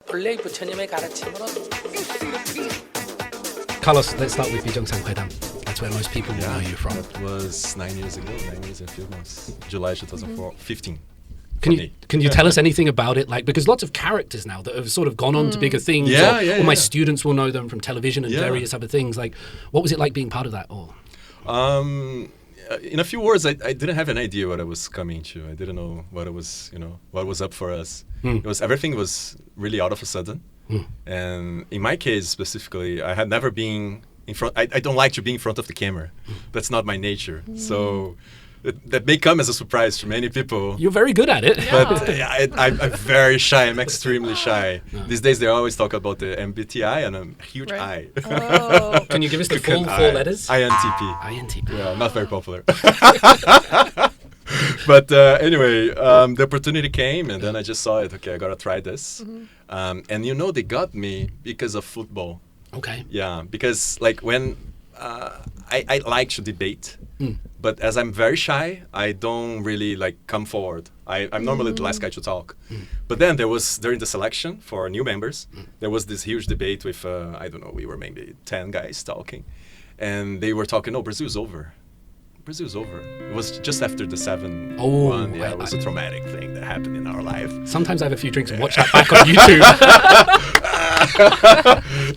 본래 부처님의 가르침으로. Carlos, let's start with 비정상회담. That's where most people will know you from. That was 9 years ago, 9 years and a few months. July 2015. Can you tell us anything about it? Like, because lots of characters now that have sort of gone on to bigger things. Or my students will know them from television and various other things. Like, what was it like being part of that? Or in a few words, I didn't have an idea what I was coming to. I didn't know what was up for us. It was everything was really out of a sudden. And in my case specifically, I had never been in front. I don't like to be in front of the camera. That's not my nature. So that may come as a surprise to many people. You're very good at it. But I'm very shy. I'm extremely shy. These days they always talk about the MBTI and a huge I. Oh. Can you give us the full 4 letters? INTP. INTP. Yeah, not very popular. But anyway, the opportunity came, and then I just saw it. Okay, I gotta try this. And they got me because of football. Okay. Yeah, because like when I like to debate, but as I'm very shy, I don't really like come forward. I'm normally the last guy to talk. But then there was, during the selection for new members, there was this huge debate with, I don't know, we were maybe 10 guys talking. And they were talking, no, Brazil's over. Brazil's over. It was just after the 7-1. Yeah, it was a traumatic thing that happened in our life. Sometimes I have a few drinks and watch that back on YouTube.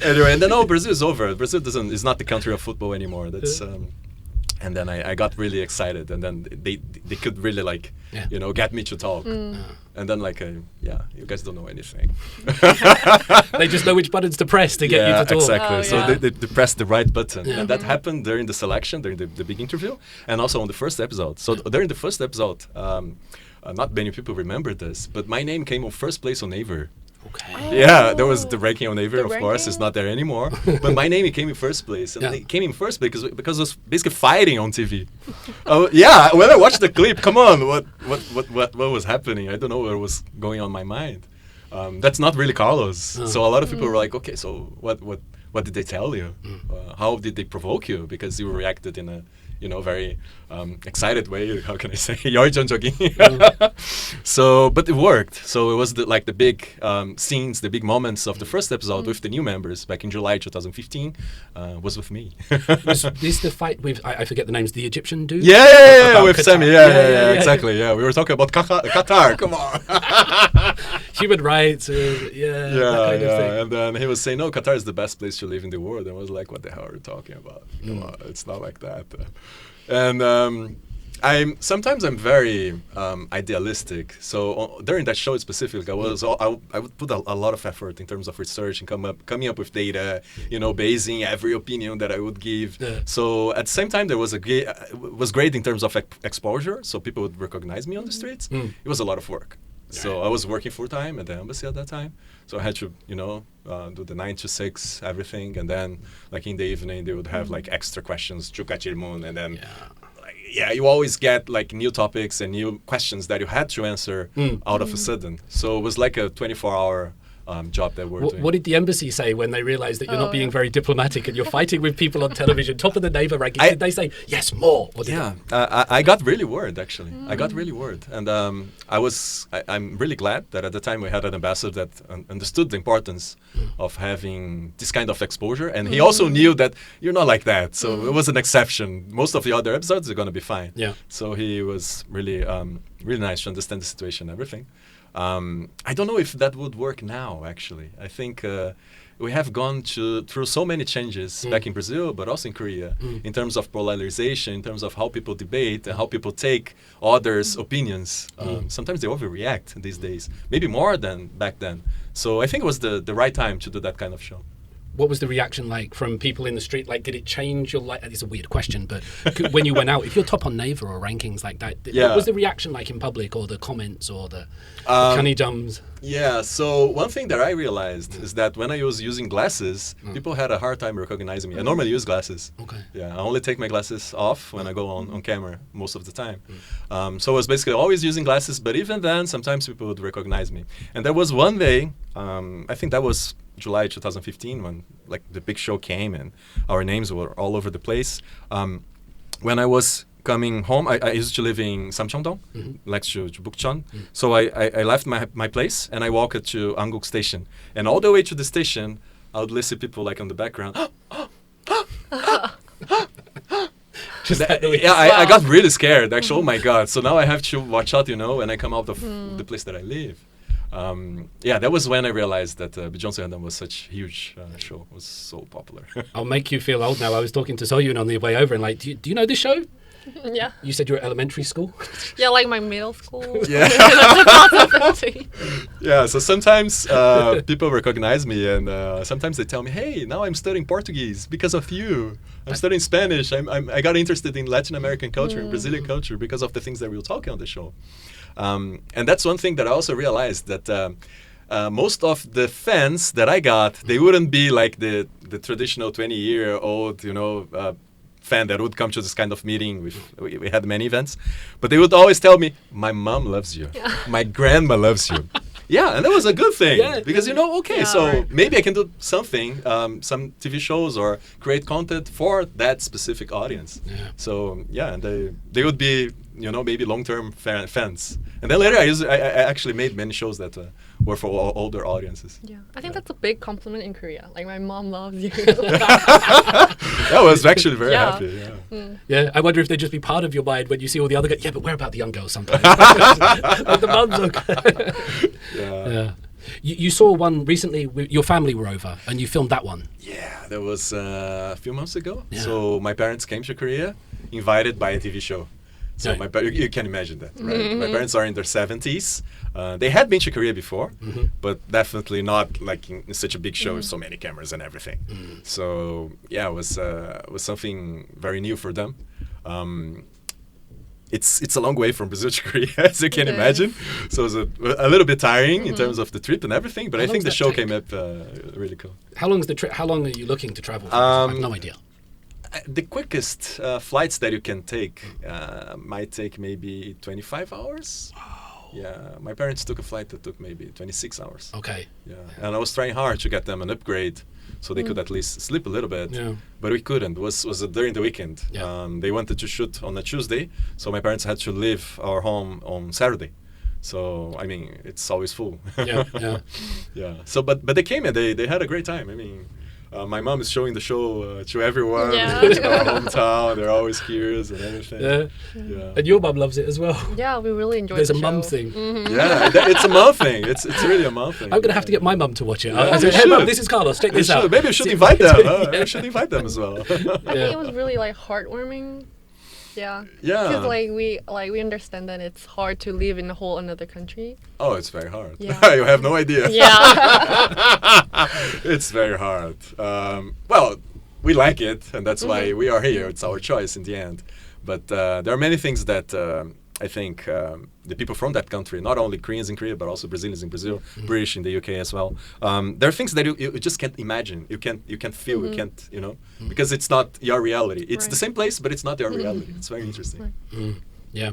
Anyway, and then Brazil's over. Brazil is not the country of football anymore. That's and then I got really excited, and then they could really like get me to talk. And then like you guys don't know anything. They just know which buttons to press to get you to talk. Exactly. Oh, so they pressed the right button, and that happened during the selection, during the big interview, and also on the first episode. So during the first episode, not many people remember this, but my name came on first place on Naver. Okay. Yeah, there was the ranking on Naver, of course. It's not there anymore. But my name came in first place. And it came in first place because I was basically fighting on TV. Yeah, when I watched the clip, come on, what was happening? I don't know what was going on in my mind. That's not really Carlos. So a lot of people were like, okay, so what did they tell you? How did they provoke you? Because you reacted in a very excited way. How can I say? So, but it worked. So it was the big scenes, the big moments of the first episode with the new members back in July 2015 was with me. Was this the fight with, I forget the names, the Egyptian dude? Yeah, with Qatar. Sammy. Yeah, exactly. Yeah, we were talking about Qatar. Come on. Human rights, that kind of thing. And then he was saying, no, Qatar is the best place to live in the world. And I was like, what the hell are you talking about? Come on, it's not like that. And sometimes I'm very idealistic. So during that show specifically, I would put a lot of effort in terms of research and coming up with data, basing every opinion that I would give. Yeah. So at the same time, there was was great in terms of exposure. So people would recognize me on the streets. It was a lot of work. So I was working full time at the embassy at that time. So I had to, do the 9 to 6 everything, and then like in the evening they would have like extra questions, and then you always get like new topics and new questions that you had to answer out of a sudden. So it was like a 24-hour job that we're doing. What did the embassy say when they realized that you're not being very diplomatic and you're fighting with people on television, top of the Naver rankings? Did they say, yes, more? Or I got really worried, actually. I got really worried. And I'm really glad that at the time we had an ambassador that understood the importance of having this kind of exposure. And he also knew that you're not like that. So it was an exception. Most of the other episodes are going to be fine. Yeah. So he was really, really nice to understand the situation and everything. I don't know if that would work now, actually. I think we have gone through so many changes back in Brazil, but also in Korea, in terms of polarization, in terms of how people debate and how people take others' opinions. Sometimes they overreact these days, maybe more than back then. So I think it was the right time to do that kind of show. What was the reaction like from people in the street? Like, did it change your life? It's a weird question, but when you went out, if you're top on Naver or rankings like that, what was the reaction like in public, or the comments, or the canny jums? Yeah, so one thing that I realized is that when I was using glasses, people had a hard time recognizing me. I normally use glasses. Okay. Yeah, I only take my glasses off when I go on camera most of the time. So I was basically always using glasses, but even then, sometimes people would recognize me. And there was one day, I think that was July 2015, when like the big show came and our names were all over the place. When I was coming home, I used to live in Samcheongdong, next to Bukchon. So I left my place and I walked to Anguk station. And all the way to the station, I would listen to people like on the background. I got really scared. Actually, oh my God! So now I have to watch out, when I come out of the place that I live. That was when I realized that 비정상회담 was such a huge show. It was so popular. I'll make you feel old now. I was talking to Soyun on the way over, and like, do you know this show? Yeah. You said you were at elementary school? Yeah, like my middle school. Yeah. Yeah, so sometimes people recognize me and sometimes they tell me, hey, now I'm studying Portuguese because of you. I'm studying Spanish. I got interested in Latin American culture and Brazilian culture because of the things that we were talking on the show. And that's one thing that I also realized that most of the fans that I got, they wouldn't be like the traditional 20-year-old, fan that would come to this kind of meeting. We had many events, but they would always tell me, my mom loves you. Yeah. My grandma loves you. Yeah, and that was a good thing because, maybe I can do something, some TV shows or create content for that specific audience. Yeah. So, and they would be, maybe long-term fans. And then later I actually made many shows that were for older audiences. Yeah, I think that's a big compliment in Korea. Like, my mom loves you. That was actually very happy. Yeah, I wonder if they'd just be part of your mind when you see all the other guys. Yeah, but where about the young girls sometimes? Like the mums okay. Yeah. You saw one recently, your family were over, and you filmed that one. Yeah, that was a few months ago. Yeah. So my parents came to Korea, invited by a TV show. So you can imagine that, right? My parents are in their 70s. They had been to Korea before, but definitely not like in such a big show with so many cameras and everything. So it was something very new for them. It's a long way from Brazil to Korea, as you can imagine. So it was a little bit tiring in terms of the trip and everything, but I think the show came up really cool. How long is the trip? How long are you looking to travel for? I have no idea. The quickest flights that you can take might take maybe 25 hours. Wow. Yeah, my parents took a flight that took maybe 26 hours. Okay. Yeah, and I was trying hard to get them an upgrade so they could at least sleep a little bit. Yeah. But we couldn't. It was during the weekend. Yeah. They wanted to shoot on a Tuesday, so my parents had to leave our home on Saturday. So, I mean, it's always full. Yeah. So, but they came and they had a great time. I mean, my mom is showing the show to everyone in our hometown. They're always curious and everything. Yeah. And your mum loves it as well. Yeah, we really enjoy There's the a show. mum thing. Yeah, it's a mum thing. It's really a mum thing. I'm going to have to get my mum to watch it. I said, hey, Mum, this is Carlos. Check this out. Maybe I should invite them. I should invite them as well. I think it was really heartwarming. Yeah. Because we understand that it's hard to live in a whole another country. Oh, it's very hard. Yeah. You have no idea. Yeah. It's very hard. Well, we like it, and that's why we are here. It's our choice in the end. But there are many things that I think the people from that country, not only Koreans in Korea, but also Brazilians in Brazil, British in the UK as well. There are things that you just can't imagine. You can't feel. You can't, because it's not your reality. It's the same place, but it's not your reality. It's very interesting. Yeah.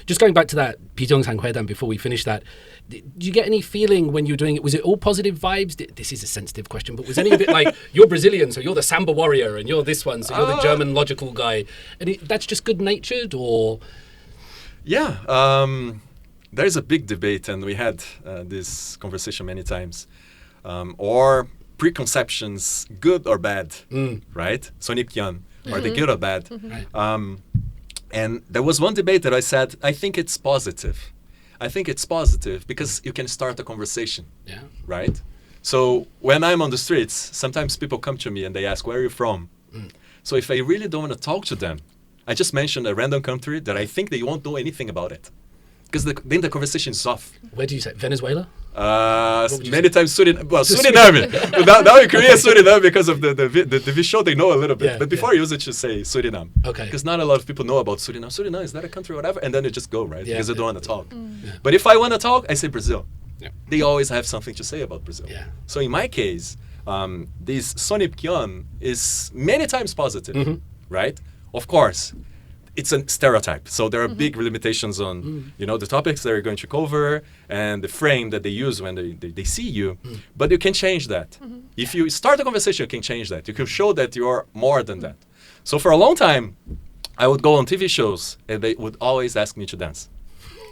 Just going back to that 비정상회담 before we finish that, did you get any feeling when you were doing it? Was it all positive vibes? This is a sensitive question, but was any of it like, you're Brazilian, so you're the samba warrior, and you're this one, so you're the German logical guy, and that's just good-natured, or? Yeah. There's a big debate, and we had this conversation many times. Or preconceptions, good or bad, right? 선입견, are they good or bad? And there was one debate that I said, I think it's positive. I think it's positive because you can start a conversation, right? So when I'm on the streets, sometimes people come to me and they ask, where are you from? So if I really don't want to talk to them, I just mention a random country that I think they won't know anything about it. Because then the conversation is off. Where do you say? Venezuela? Many times Suriname. Well, Suriname. now in Korea, Suriname, because of the show, they know a little bit. But before I used to say Suriname. Okay. Because not a lot of people know about Suriname. Suriname, is that a country or whatever? And then they just go, right? Because they don't want to talk. But if I want to talk, I say Brazil. They always have something to say about Brazil. So in my case, this 선입견 is many times positive, right? Of course, it's a stereotype. So there are big limitations on, the topics they're going to cover and the frame that they use when they see you. But you can change that. If you start a conversation, you can change that. You can show that you're more than that. So for a long time, I would go on TV shows and they would always ask me to dance.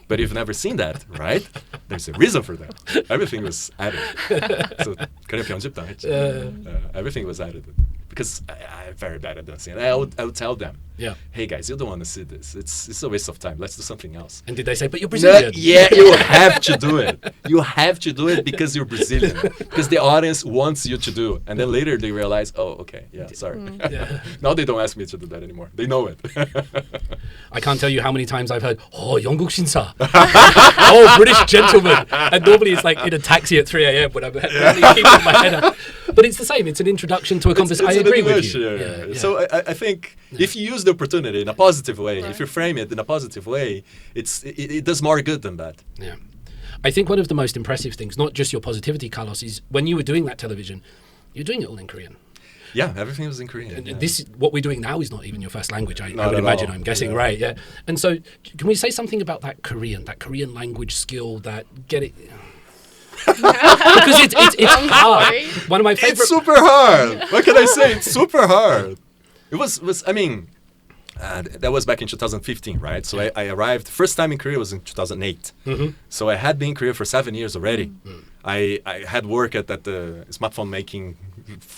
But you've never seen that, right? There's a reason for that. Everything was added. So everything was added. Because I'm very bad at dancing. And I would tell them, hey guys, you don't want to see this. It's a waste of time. Let's do something else. And did they say, but you're Brazilian? Yeah, you have to do it. You have to do it because you're Brazilian. Because the audience wants you to do it. And then later they realize, oh, okay, sorry. Now they don't ask me to do that anymore. They know it. I can't tell you how many times I've heard, 영국 신사. Oh, British gentleman. And normally it's like in a taxi at 3 a.m. when I'm really keeping my head up. But it's the same. It's an introduction to a conversation. I agree with you. So I think if you use the opportunity in a positive way, if you frame it in a positive way, it does more good than bad. Yeah. I think one of the most impressive things, not just your positivity, Carlos, is when you were doing that television, you're doing it all in Korean. Yeah, everything was in Korean. And this, what we're doing now, is not even your first language. I would imagine. I'm guessing, right? Yeah. And so, can we say something about that Korean language skill? That get it. Because it's hard. One of my favorite. It's super hard. What can I say? It's super hard. It was. I mean, that was back in 2015, right? So I arrived. First time in Korea was in 2008. So I had been in Korea for 7 years already. I had worked at the smartphone making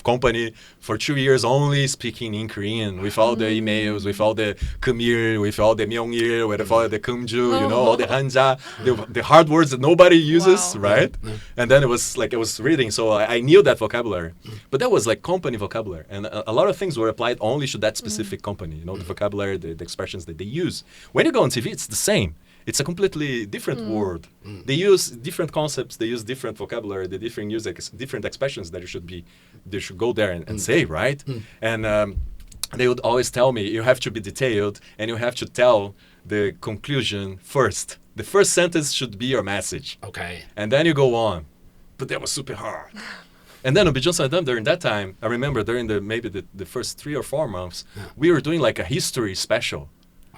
company for 2 years only speaking in Korean with all the emails, with all the kumil, with all the myongil, with all the kumju, all the hanja, the hard words that nobody uses, right? And then it was like I was reading, so I knew that vocabulary. But that was like company vocabulary. And a lot of things were applied only to that specific company, the vocabulary, the expressions that they use. When you go on TV, it's the same. It's a completely different word. They use different concepts. They use different vocabulary. They use different expressions that they should go there and say, right? And they would always tell me, you have to be detailed and you have to tell the conclusion first. The first sentence should be your message. Okay. And then you go on. But that was super hard. And then on Bi정san회담, during that time, I remember during the first 3 or 4 months, we were doing like a history special.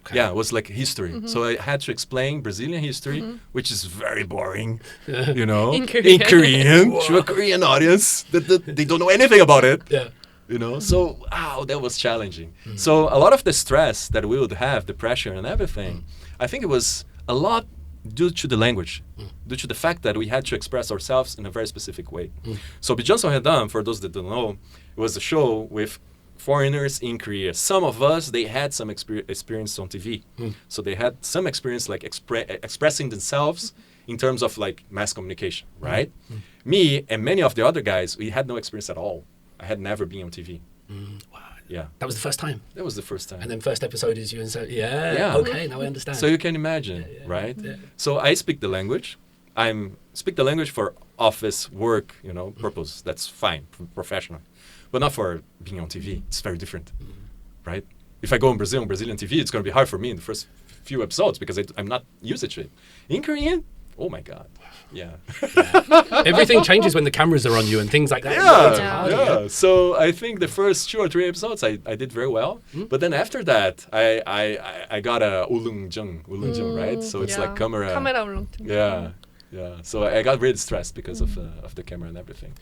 Okay. Yeah, it was like history. So I had to explain Brazilian history, which is very boring, in Korean to a Korean audience that they don't know anything about it. Yeah. So that was challenging. So a lot of the stress that we would have, the pressure and everything, I think it was a lot due to the language, due to the fact that we had to express ourselves in a very specific way. So 비정상회담, for those that don't know, it was a show with foreigners in Korea. Some of us, they had some experience on TV. So they had some experience like expressing themselves in terms of like mass communication, right? Me and many of the other guys, we had no experience at all. I had never been on TV. Wow. Yeah. That was the first time? That was the first time. And then first episode is you and so, okay, now I understand. So you can imagine, right? Yeah. So I speak the language. Speak the language for office work, purpose. That's fine, professional. But not for being on TV. It's very different, right? If I go in Brazil, on Brazilian TV, it's going to be hard for me in the first few episodes because I'm not used to it. In Korean, oh my God. Yeah. Everything changes when the cameras are on you and things like that. Yeah. So I think the first 2 or 3 episodes I did very well. But then after that, I got a ulungjung, right? So it's like camera ulungjung. Yeah. So I got really stressed because of the camera and everything.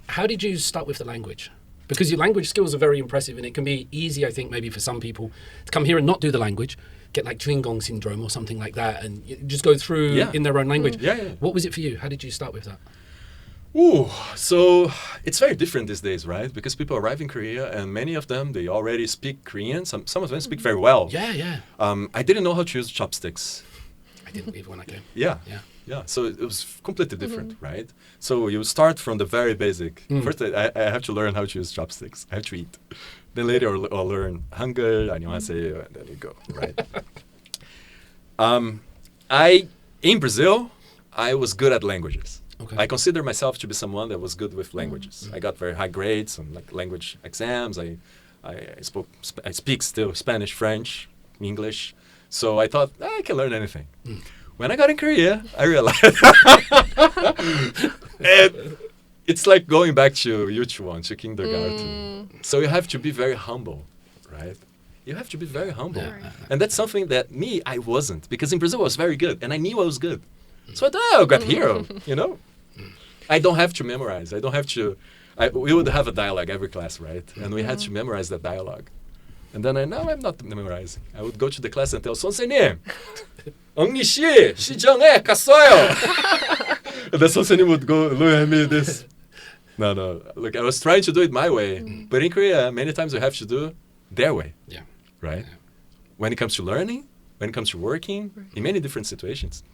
How did you start with the language? Because your language skills are very impressive, and it can be easy, I think, maybe for some people to come here and not do the language, get like Juingong syndrome or something like that, and just go through in their own language. What was it for you? How did you start with that? So it's very different these days, right? Because people arrive in Korea, and many of them, they already speak Korean. Some of them speak very well. Yeah. I didn't know how to use chopsticks. I didn't even when I came. Yeah. So it was completely different, right? So you start from the very basic. First, I have to learn how to use chopsticks. I have to eat. Then later I'll learn Hangul, 안녕하세요, and then you go, right? In Brazil, I was good at languages. Okay. I consider myself to be someone that was good with languages. I got very high grades on language exams. I speak still Spanish, French, English. So I thought I can learn anything. When I got in Korea, I realized it's like going back to Yuchuan, to kindergarten. So you have to be very humble, right? You have to be very humble. And that's something that I wasn't. Because in Brazil, I was very good. And I knew I was good. So I thought, I got hero, I don't have to memorize. I don't have to... we would have a dialogue every class, right? And we had to memorize that dialogue. And then I'm not memorizing. I would go to the class and tell 선생님, 엉리 씨, 시정에 갔어요. And the 선생님 would go look at me this. No. Look, I was trying to do it my way, but in Korea, many times you have to do their way. Yeah. Right? Yeah. When it comes to learning, when it comes to working, in many different situations.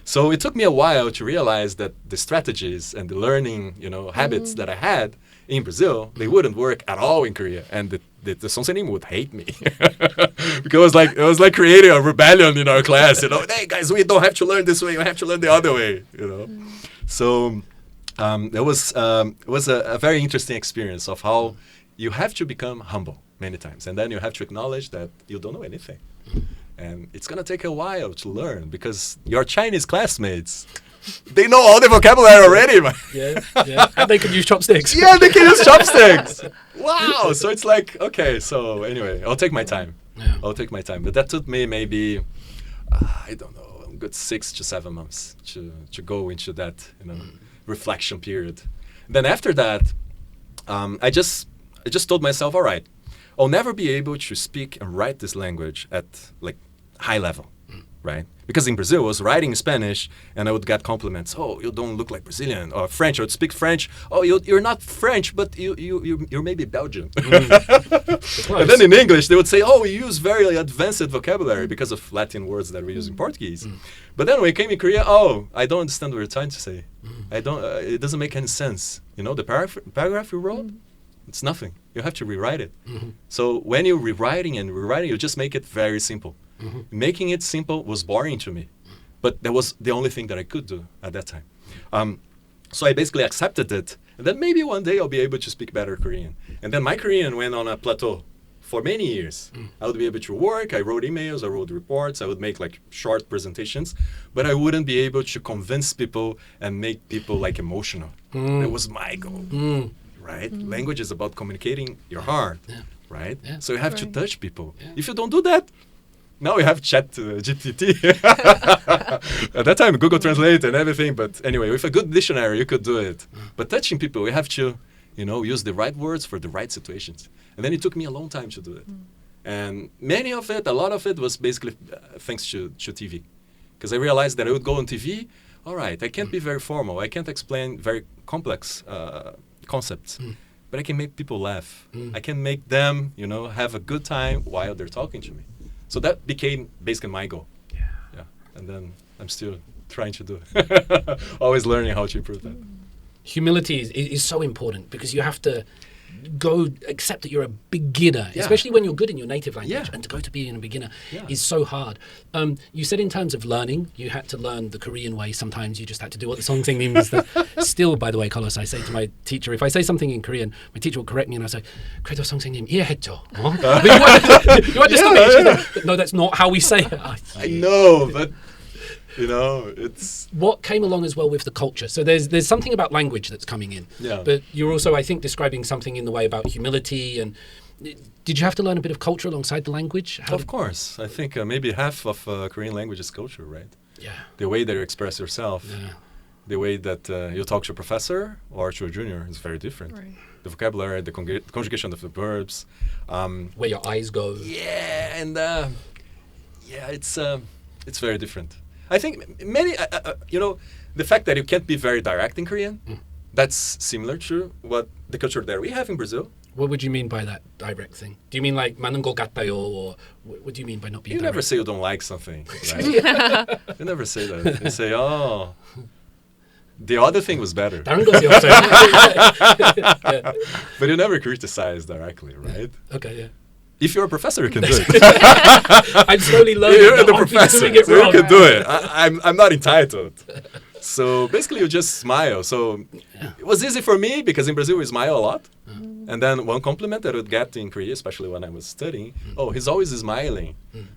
So it took me a while to realize that the strategies and the learning, habits that I had in Brazil, they wouldn't work at all in Korea, and the 선생님 would hate me because it was like creating a rebellion in our class. Hey guys, we don't have to learn this way; we have to learn the other way. So it was a very interesting experience of how you have to become humble many times, and then you have to acknowledge that you don't know anything. And it's going to take a while to learn because your Chinese classmates, they know all the vocabulary already. Yeah. And they can use chopsticks. Yeah, they can use chopsticks. Wow. So it's like, okay, so anyway, I'll take my time. Yeah. I'll take my time. But that took me maybe, I don't know, a good 6 to 7 months to go into that, reflection period. Then after that, I just told myself, all right, I'll never be able to speak and write this language at high level, right? Because in Brazil, I was writing Spanish and I would get compliments. Oh, you don't look like Brazilian. Or French, I would speak French. Oh, you're not French, but you're maybe Belgian. And then in English, they would say, oh, you use very advanced vocabulary because of Latin words that we use in Portuguese. But then when I came in Korea, I don't understand what you're trying to say. I don't. It doesn't make any sense. The paragraph you wrote, it's nothing. You have to rewrite it. So when you're rewriting, you just make it very simple. Making it simple was boring to me, but that was the only thing that I could do at that time. So I basically accepted it, and then maybe one day I'll be able to speak better Korean. And then my Korean went on a plateau for many years. I would be able to work, I wrote emails, I wrote reports, I would make short presentations, but I wouldn't be able to convince people and make people emotional. That was my goal. Right? Language is about communicating your heart, right? Yeah. So you have to touch people. Yeah. If you don't do that, now we have Chat GPT. At that time, Google Translate and everything. But anyway, with a good dictionary, you could do it. But touching people, you have to, use the right words for the right situations. And then it took me a long time to do it. And a lot of it was basically thanks to TV. Because I realized that I would go on TV, all right, I can't be very formal. I can't explain very complex concepts, but I can make people laugh. I can make them, have a good time while they're talking to me. So that became basically my goal. Yeah. And then I'm still trying to do it. Always learning how to improve that. Humility is so important because you have to accept that you're a beginner, especially when you're good in your native language, and to go to being a beginner is so hard. You said in terms of learning, you had to learn the Korean way. Sometimes you just had to do what the song sing means. Still, by the way, Carlos, I say to my teacher, if I say something in Korean, my teacher will correct me and I say, 그래도 선생님 이해했죠? You understood me? She's like, no, that's not how we say it. I know, but it's... What came along as well with the culture? So there's something about language that's coming in. Yeah. But you're also, I think, describing something in the way about humility. And did you have to learn a bit of culture alongside the language? Of course. I think maybe half of Korean language is culture, right? Yeah. The way that you express yourself, the way that you talk to a professor or to a junior is very different. Right. The vocabulary, the conjugation of the verbs. Where your eyes go. Yeah, and it's very different. I think many, the fact that you can't be very direct in Korean, that's similar to what the culture that we have in Brazil. What would you mean by that direct thing? Do you mean like 많은 것 같아요, or what do you mean by not being direct? You never say you don't like something, right? You never say that. You say, oh, the other thing was better. 다른 것이 없어요. But you never criticize directly, right? Okay, yeah. If you're a professor, you can do it. I'm slowly learning. You're the professor, so you can do it. I'm not entitled. So basically, you just smile. So it was easy for me because in Brazil we smile a lot. And then one compliment that I would get in Korea, especially when I was studying, oh, he's always smiling.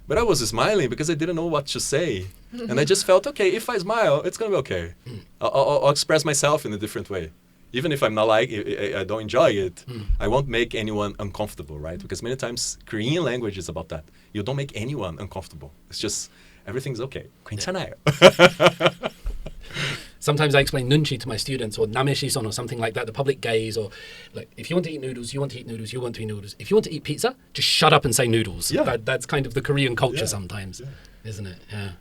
But I was smiling because I didn't know what to say. And I just felt, okay, if I smile, it's going to be okay. I'll express myself in a different way. Even if I'm not I don't enjoy it, I won't make anyone uncomfortable, right? Because many times Korean language is about that. You don't make anyone uncomfortable. It's just everything's okay. 괜찮아요. Sometimes I explain nunchi to my students, or nameshison, or something like that, the public gaze, or like, if you want to eat noodles, you want to eat noodles, you want to eat noodles. If you want to eat pizza, just shut up and say noodles. Yeah. That's kind of the Korean culture sometimes, isn't it? Yeah.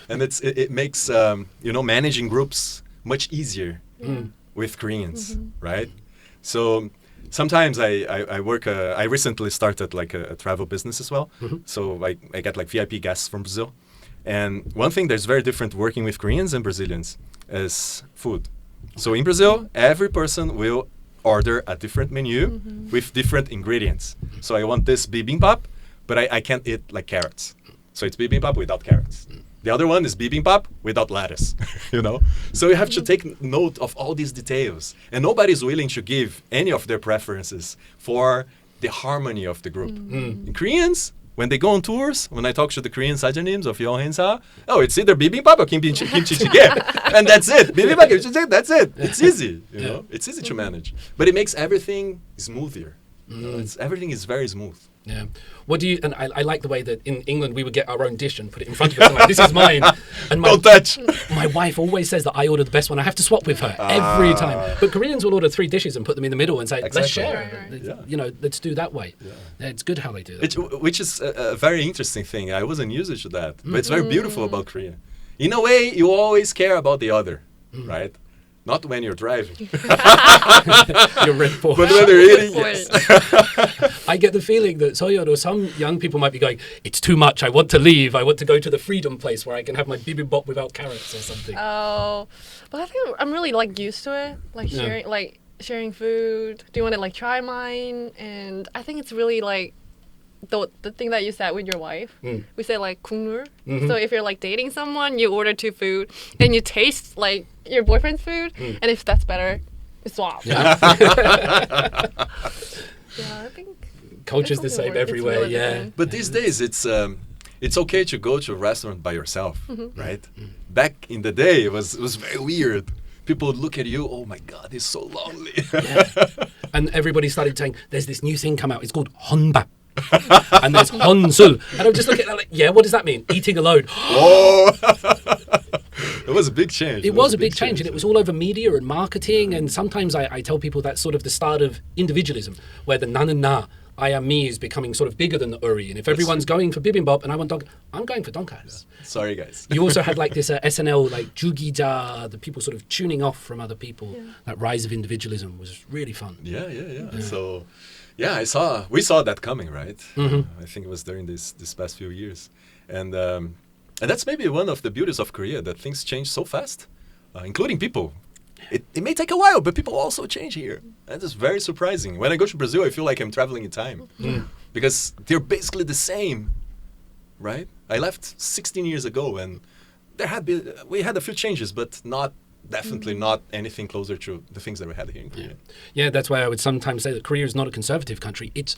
And it makes managing groups much easier with Koreans, right? So sometimes I work. I recently started like a travel business as well. So I get like VIP guests from Brazil, and one thing that's very different working with Koreans and Brazilians is food. So in Brazil, every person will order a different menu with different ingredients. So I want this bibimbap, but I can't eat like carrots. So it's bibimbap without carrots. The other one is bibimbap without lettuce, So you have to take note of all these details. And nobody's willing to give any of their preferences for the harmony of the group. In Koreans, when they go on tours, when I talk to the Korean sajanim of Yohensa, it's either bibimbap or kimchi jjigae. And that's it. Bibimbap, kimchi jjigae, that's it. It's easy, It's easy to manage. But it makes everything smoother. Everything is very smooth. Yeah. What do you? And I like the way that in England we would get our own dish and put it in front of us. And like, this is mine. And Don't touch. My wife always says that I order the best one. I have to swap with her every time. But Koreans will order 3 dishes and put them in the middle and say, let's share. Right. Let's do that way. Yeah, it's good how they do that. Which is a very interesting thing. I wasn't used to that, but it's very beautiful about Korea. In a way, you always care about the other, right? Not when you're driving. You're Red Bull. But when you're eating, yes. I get the feeling that Soyeon or some young people might be going, it's too much, I want to leave, I want to go to the freedom place where I can have my bibimbap without carrots or something. Oh, but I think I'm really like used to it, like sharing food. Do you want to like try mine? And I think it's really like the thing that you said with your wife. We say like 국물. So if you're like dating someone, you order 2 food and you taste like your boyfriend's food, and if that's better, you swap. Yeah. I think culture's the same everywhere. Really different. But these days, it's okay to go to a restaurant by yourself, right? Back in the day, it was very weird. People would look at you, oh my God, he's so lonely. And everybody started saying, there's this new thing come out, it's called honbap. And there's honsul. And I'm just looking at that like, what does that mean? Eating alone. Oh! It was a big change. It was a big change, and it was all over media and marketing. And sometimes I tell people that's sort of the start of individualism, where the na는 나, I am me is becoming sort of bigger than the uri. And if everyone's going for bibimbap and I want I'm going for donkas. Sorry, guys. You also had like this SNL, like Jugija, the people sort of tuning off from other people. That rise of individualism was really fun. Yeah. So, we saw that coming, right? I think it was during this past few years. And that's maybe one of the beauties of Korea, that things change so fast, including people. It may take a while, but people also change here. And it's very surprising. When I go to Brazil, I feel like I'm traveling in time. Because they're basically the same, right? I left 16 years ago, and we had a few changes, but definitely not anything closer to the things that we had here in Korea. Yeah, that's why I would sometimes say that Korea is not a conservative country. It's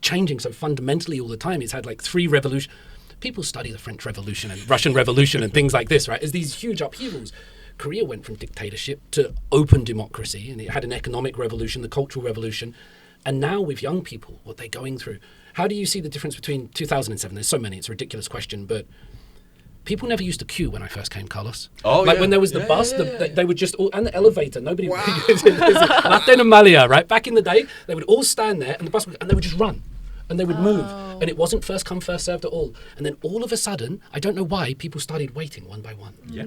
changing so fundamentally all the time. It's had like 3 revolutions. People study the French Revolution and Russian Revolution and things like this, right? As these huge upheavals. Korea went from dictatorship to open democracy, and it had an economic revolution, the cultural revolution. And now with young people, what they're going through, how do you see the difference between 2007? There's so many, it's a ridiculous question, but people never used to queue when I first came, Carlos. Oh, like when there was the bus, they would just all, and the elevator, nobody would. Latin Amalia, right? Back in the day, they would all stand there, and the bus would, and they would just run. And they would move. And it wasn't first come, first served at all. And then all of a sudden, I don't know why, people started waiting one by one. Yeah.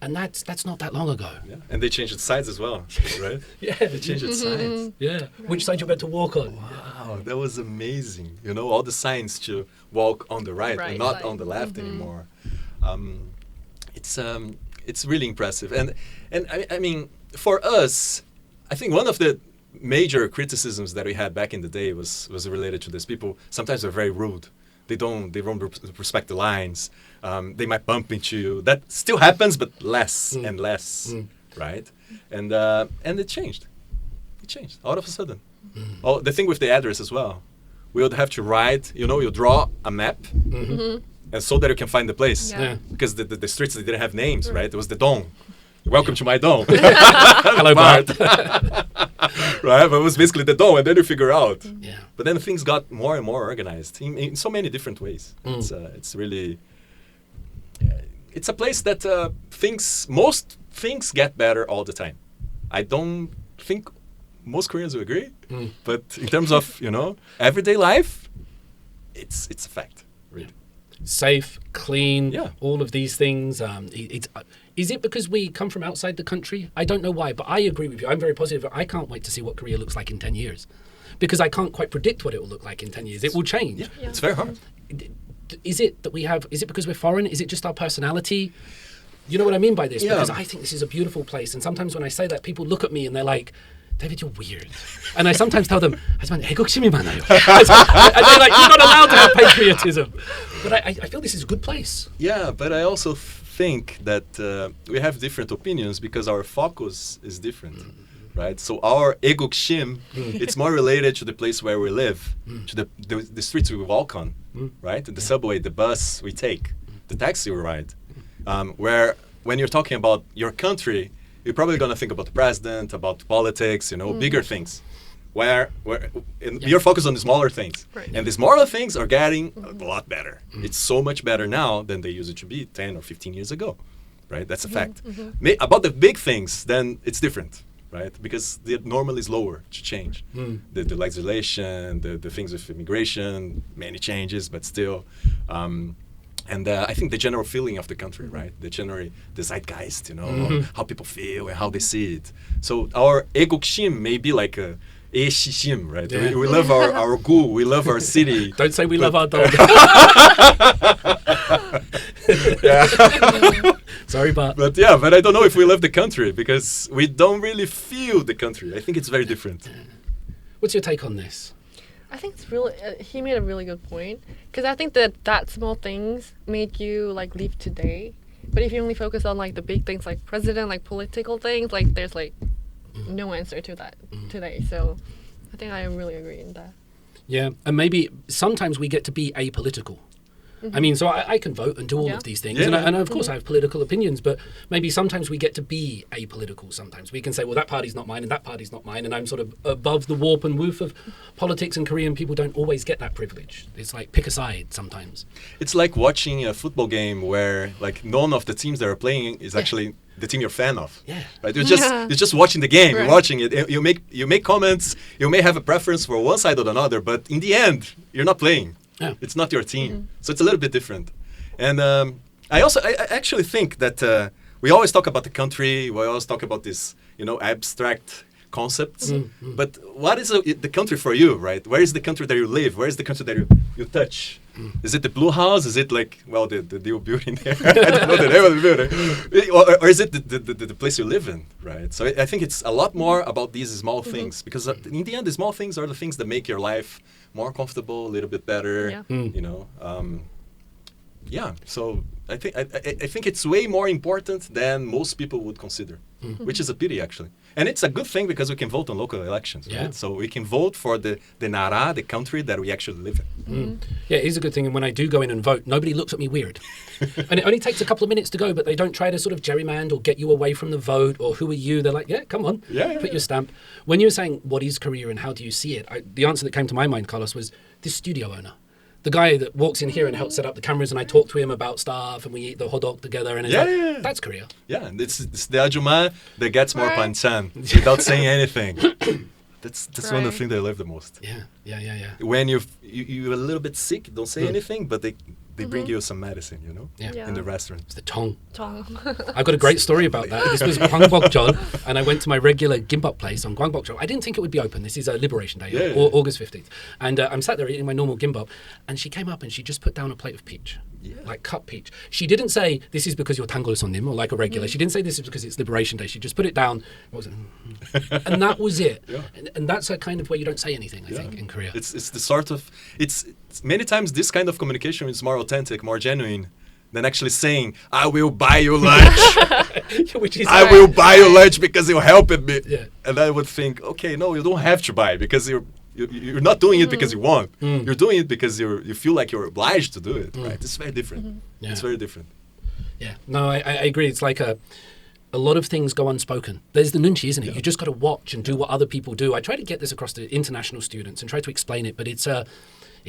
And that's not that long ago. Yeah. And they changed its sides as well, right? They changed its sides. Yeah. Which side you're meant to walk on. Wow, that was amazing. All the signs to walk on the right and not on the left anymore. It's really impressive. And I mean, for us, I think one of the major criticisms that we had back in the day was related to this. People sometimes are very rude. They don't respect the lines. They might bump into you. That still happens, but less and less, right? And it changed. It changed all of a sudden. Oh, the thing with the address as well. We would have to write. You draw a map, and so that you can find the place. Because the streets, they didn't have names, right? It was the dong. Welcome to my dome. Hello, Bart. Right, but it was basically the dome, and then you figure out. Yeah. But then things got more and more organized in so many different ways. It's really, it's a place that most things get better all the time. I don't think most Koreans will agree, but in terms of everyday life, it's a fact, really. Safe, clean, all of these things. Is it because we come from outside the country? I don't know why, but I agree with you. I'm very positive. I can't wait to see what Korea looks like in 10 years. Because I can't quite predict what it will look like in 10 years. It will change. Yeah. It's very hard. Is it because we're foreign? Is it just our personality? You know what I mean by this? Yeah. Because I think this is a beautiful place. And sometimes when I say that, people look at me and they're like, David, you're weird. And I sometimes tell them, 하지만 애국심이 많아요. And they're like, you're not allowed to have patriotism. But I feel this is a good place. Yeah, but I also think that we have different opinions because our focus is different. Right, so our 애국심, it's more related to the place where we live, to the streets we walk on, right? The subway, the bus we take, the taxi we ride. Where when you're talking about your country, you're probably going to think about the president, about politics, bigger things. Where you're focused on the smaller things, right. And the smaller things are getting a lot better. It's so much better now than they used to be 10 or 15 years ago, right? That's a fact. About the big things, then it's different. Right, because the normal is lower to change. The legislation, the things with immigration, many changes, but still. And I think the general feeling of the country, right? The zeitgeist, how people feel and how they see it. So our 애국심 may be like a 애시심, right? Yeah. We love our gu, we love our city. Don't say we love our dog. Sorry, but I don't know if we love the country because we don't really feel the country. I think it's very different. What's your take on this? I think it's really. He made a really good point because I think that small things make you like live today. But if you only focus on like the big things, like president, like political things, like there's like no answer to that today. So I think I really agree in that. Yeah, and maybe sometimes we get to be apolitical. I mean, so I can vote and do all of these things. Yeah. And of course I have political opinions, but maybe sometimes we get to be apolitical sometimes. We can say, well, that party's not mine and that party's not mine, and I'm sort of above the warp and woof of politics, and Korean people don't always get that privilege. It's like pick a side sometimes. It's like watching a football game where like none of the teams that are playing is actually the team you're a fan of. Yeah. Right? You're just watching the game, right. You're watching it. You make comments, you may have a preference for one side or another, but in the end, you're not playing. Yeah. It's not your team. So it's a little bit different. And I actually think that we always talk about the country, we always talk about this, abstract concepts. But what is the country for you, right? Where is the country that you live? Where is the country that you touch? Is it the blue house? Is it like, the new building there? I don't know the name of the building. Or is it the place you live in, right? So I think it's a lot more about these small things, because in the end, the small things are the things that make your life more comfortable, a little bit better, So I think it's way more important than most people would consider, which is a pity, actually. And it's a good thing because we can vote on local elections, right? So we can vote for the Nara, the country that we actually live in. Yeah, it is a good thing. And when I do go in and vote, nobody looks at me weird. And it only takes a couple of minutes to go, but they don't try to sort of gerrymander or get you away from the vote, or who are you? They're like, yeah, come on, put your stamp. When you're saying, what is Korea and how do you see it? The answer that came to my mind, Carlos, was this studio owner. The guy that walks in here and helps set up the cameras, and I talk to him about stuff, and we eat the hot dog together, and it's that's Korea. Yeah, and it's the ajuma that gets more panchan without saying anything. That's one of the things they love the most. Yeah. When you're a little bit sick, don't say anything, but they bring you some medicine, in the restaurant. It's the tong. I I've got a great story about that. This was Gwangbokjeol, and I went to my regular gimbap place on Gwangbokjeol. I didn't think it would be open. This is Liberation Day, August 15th. And I'm sat there eating my normal gimbap, and she came up and she just put down a plate of peach. Like cut peach. She didn't say, this is because you're tanggol sonnim, or like a regular. She didn't say this is because it's Liberation Day. She just put it down. And that was it. And that's a kind of where you don't say anything, I think, in Korea. It's the sort of, it's many times this kind of communication is more authentic, more genuine than actually saying, I will buy you lunch. I will buy you lunch because you're helping me. And I would think, okay, no, you don't have to buy because you're not doing it because you want. You're doing it because you feel like you're obliged to do it, right? It's very different. It's very different. Yeah, no, I agree. It's like a lot of things go unspoken. There's the nunchi, isn't it? You just got to watch and do what other people do. I try to get this across to international students and try to explain it, but it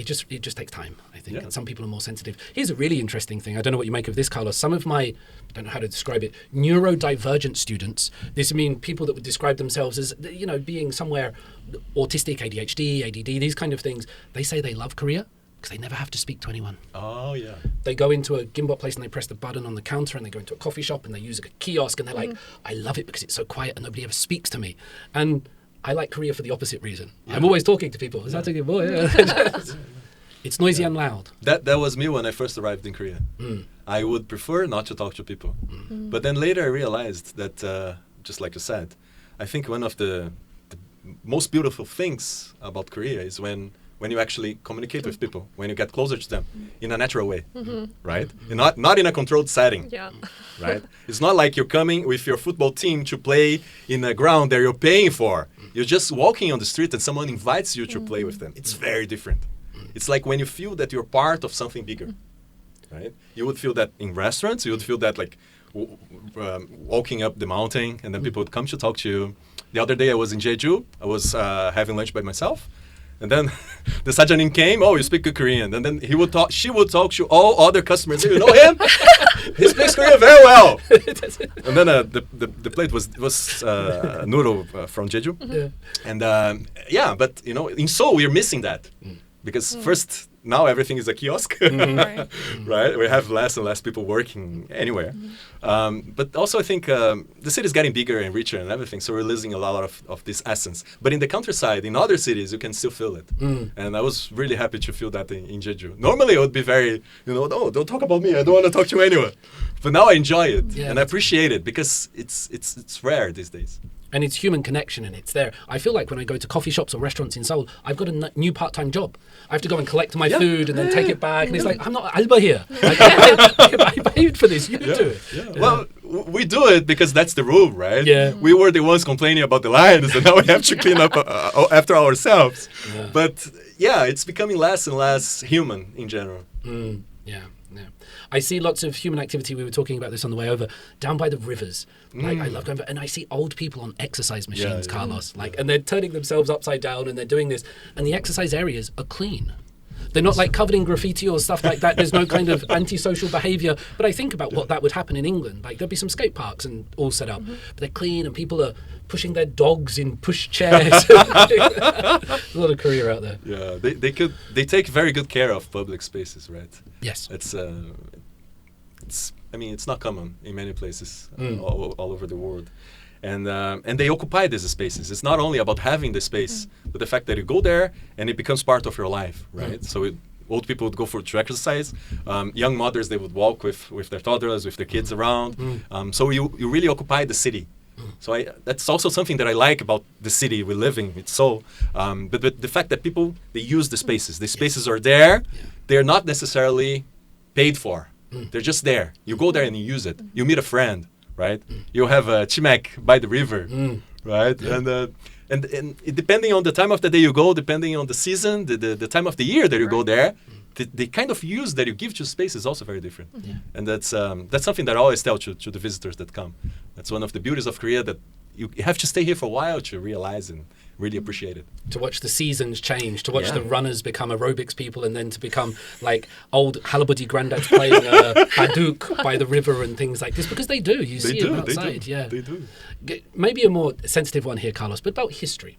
just takes time, I think, and some people are more sensitive. Here's a really interesting thing. I don't know what you make of this, Carlos. Some of my, I don't know how to describe it, neurodivergent students, this mean people that would describe themselves as, being somewhere autistic, ADHD, ADD, these kind of things, they say they love Korea because they never have to speak to anyone. Oh, yeah. They go into a gimbot place and they press the button on the counter, and they go into a coffee shop and they use a kiosk, and they're like, I love it because it's so quiet and nobody ever speaks to me. And I like Korea for the opposite reason. Yeah. I'm always talking to people. Is that a good boy? Yeah. It's noisy and loud. That was me when I first arrived in Korea. I would prefer not to talk to people. But then later I realized that, just like you said, I think one of the most beautiful things about Korea is when you actually communicate with people, when you get closer to them in a natural way, right? Not in a controlled setting, right? It's not like you're coming with your football team to play in a ground that you're paying for. You're just walking on the street and someone invites you to play with them. It's very different. It's like when you feel that you're part of something bigger, right? You would feel that in restaurants. You would feel that like walking up the mountain, and then people would come to talk to you. The other day I was in Jeju. I was having lunch by myself. And then the Sajanin came, you speak good Korean. And then she would talk to all other customers. You know him? He speaks Korean very well. And then the plate was noodle from Jeju. And but in Seoul we're missing that. Because first, now everything is a kiosk, right? We have less and less people working anywhere. But also I think the city is getting bigger and richer and everything, so we're losing a lot of this essence. But in the countryside, in other cities, you can still feel it. And I was really happy to feel that in Jeju. Normally I would be very, no, don't talk about me, I don't want to talk to anyone. But now I enjoy it and I appreciate it because it's rare these days. And it's human connection, and it's there. I feel like when I go to coffee shops or restaurants in Seoul, I've got a new part-time job. I have to go and collect my food and then take it back. And it's like, I'm not Alba here. I paid for this. You do it. Yeah. Well, we do it because that's the rule, right? Yeah. We were the ones complaining about the lines, and now we have to clean up after ourselves. Yeah. But it's becoming less and less human in general. Yeah. I see lots of human activity. We were talking about this on the way over, down by the rivers. Like I love going, and I see old people on exercise machines, Carlos. And they're turning themselves upside down, and they're doing this. And the exercise areas are clean. They're not like covered in graffiti or stuff like that. There's no kind of antisocial behaviour. But I think about what that would happen in England. Like there'd be some skate parks and all set up, but they're clean, and people are pushing their dogs in push chairs. A lot of Korea out there. Yeah, they take very good care of public spaces, right? Yes. It's not common in many places all over the world. And they occupy these spaces. It's not only about having the space, but the fact that you go there and it becomes part of your life, right? So old people would go to exercise. Young mothers, they would walk with their toddlers, with their kids around. So you really occupy the city. So that's also something that I like about the city we live in. It's so, but the fact that people, they use the spaces. The spaces are there. They're not necessarily paid for. They're just there. You go there and you use it. You meet a friend, right? You have a chimek by the river, right? And depending on the time of the day you go, depending on the season, the time of the year that you go there, the kind of use that you give to space is also very different. And that's something that I always tell to the visitors that come. That's one of the beauties of Korea, that you have to stay here for a while to realize and really appreciate it. To watch the seasons change, to watch the runners become aerobics people, and then to become like old Halabudi granddads playing Hadouk by the river and things like this, because they do. You see them outside. They do. Maybe a more sensitive one here, Carlos, but about history.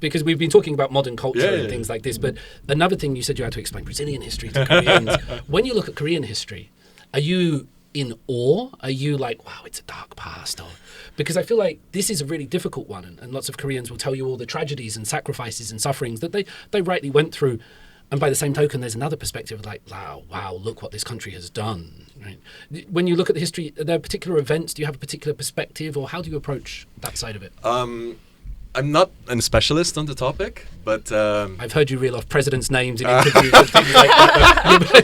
Because we've been talking about modern culture and things like this, but another thing you said you had to explain Brazilian history to Koreans. When you look at Korean history, are you in awe? Are you like, wow, it's a dark past? Or because I feel like this is a really difficult one, and lots of Koreans will tell you all the tragedies and sacrifices and sufferings that they rightly went through. And by the same token, there's another perspective of like, wow, look what this country has done. Right? When you look at the history, are there particular events? Do you have a particular perspective, or how do you approach that side of it? I'm not a specialist on the topic, but I've heard you reel off presidents' names in interviews and things like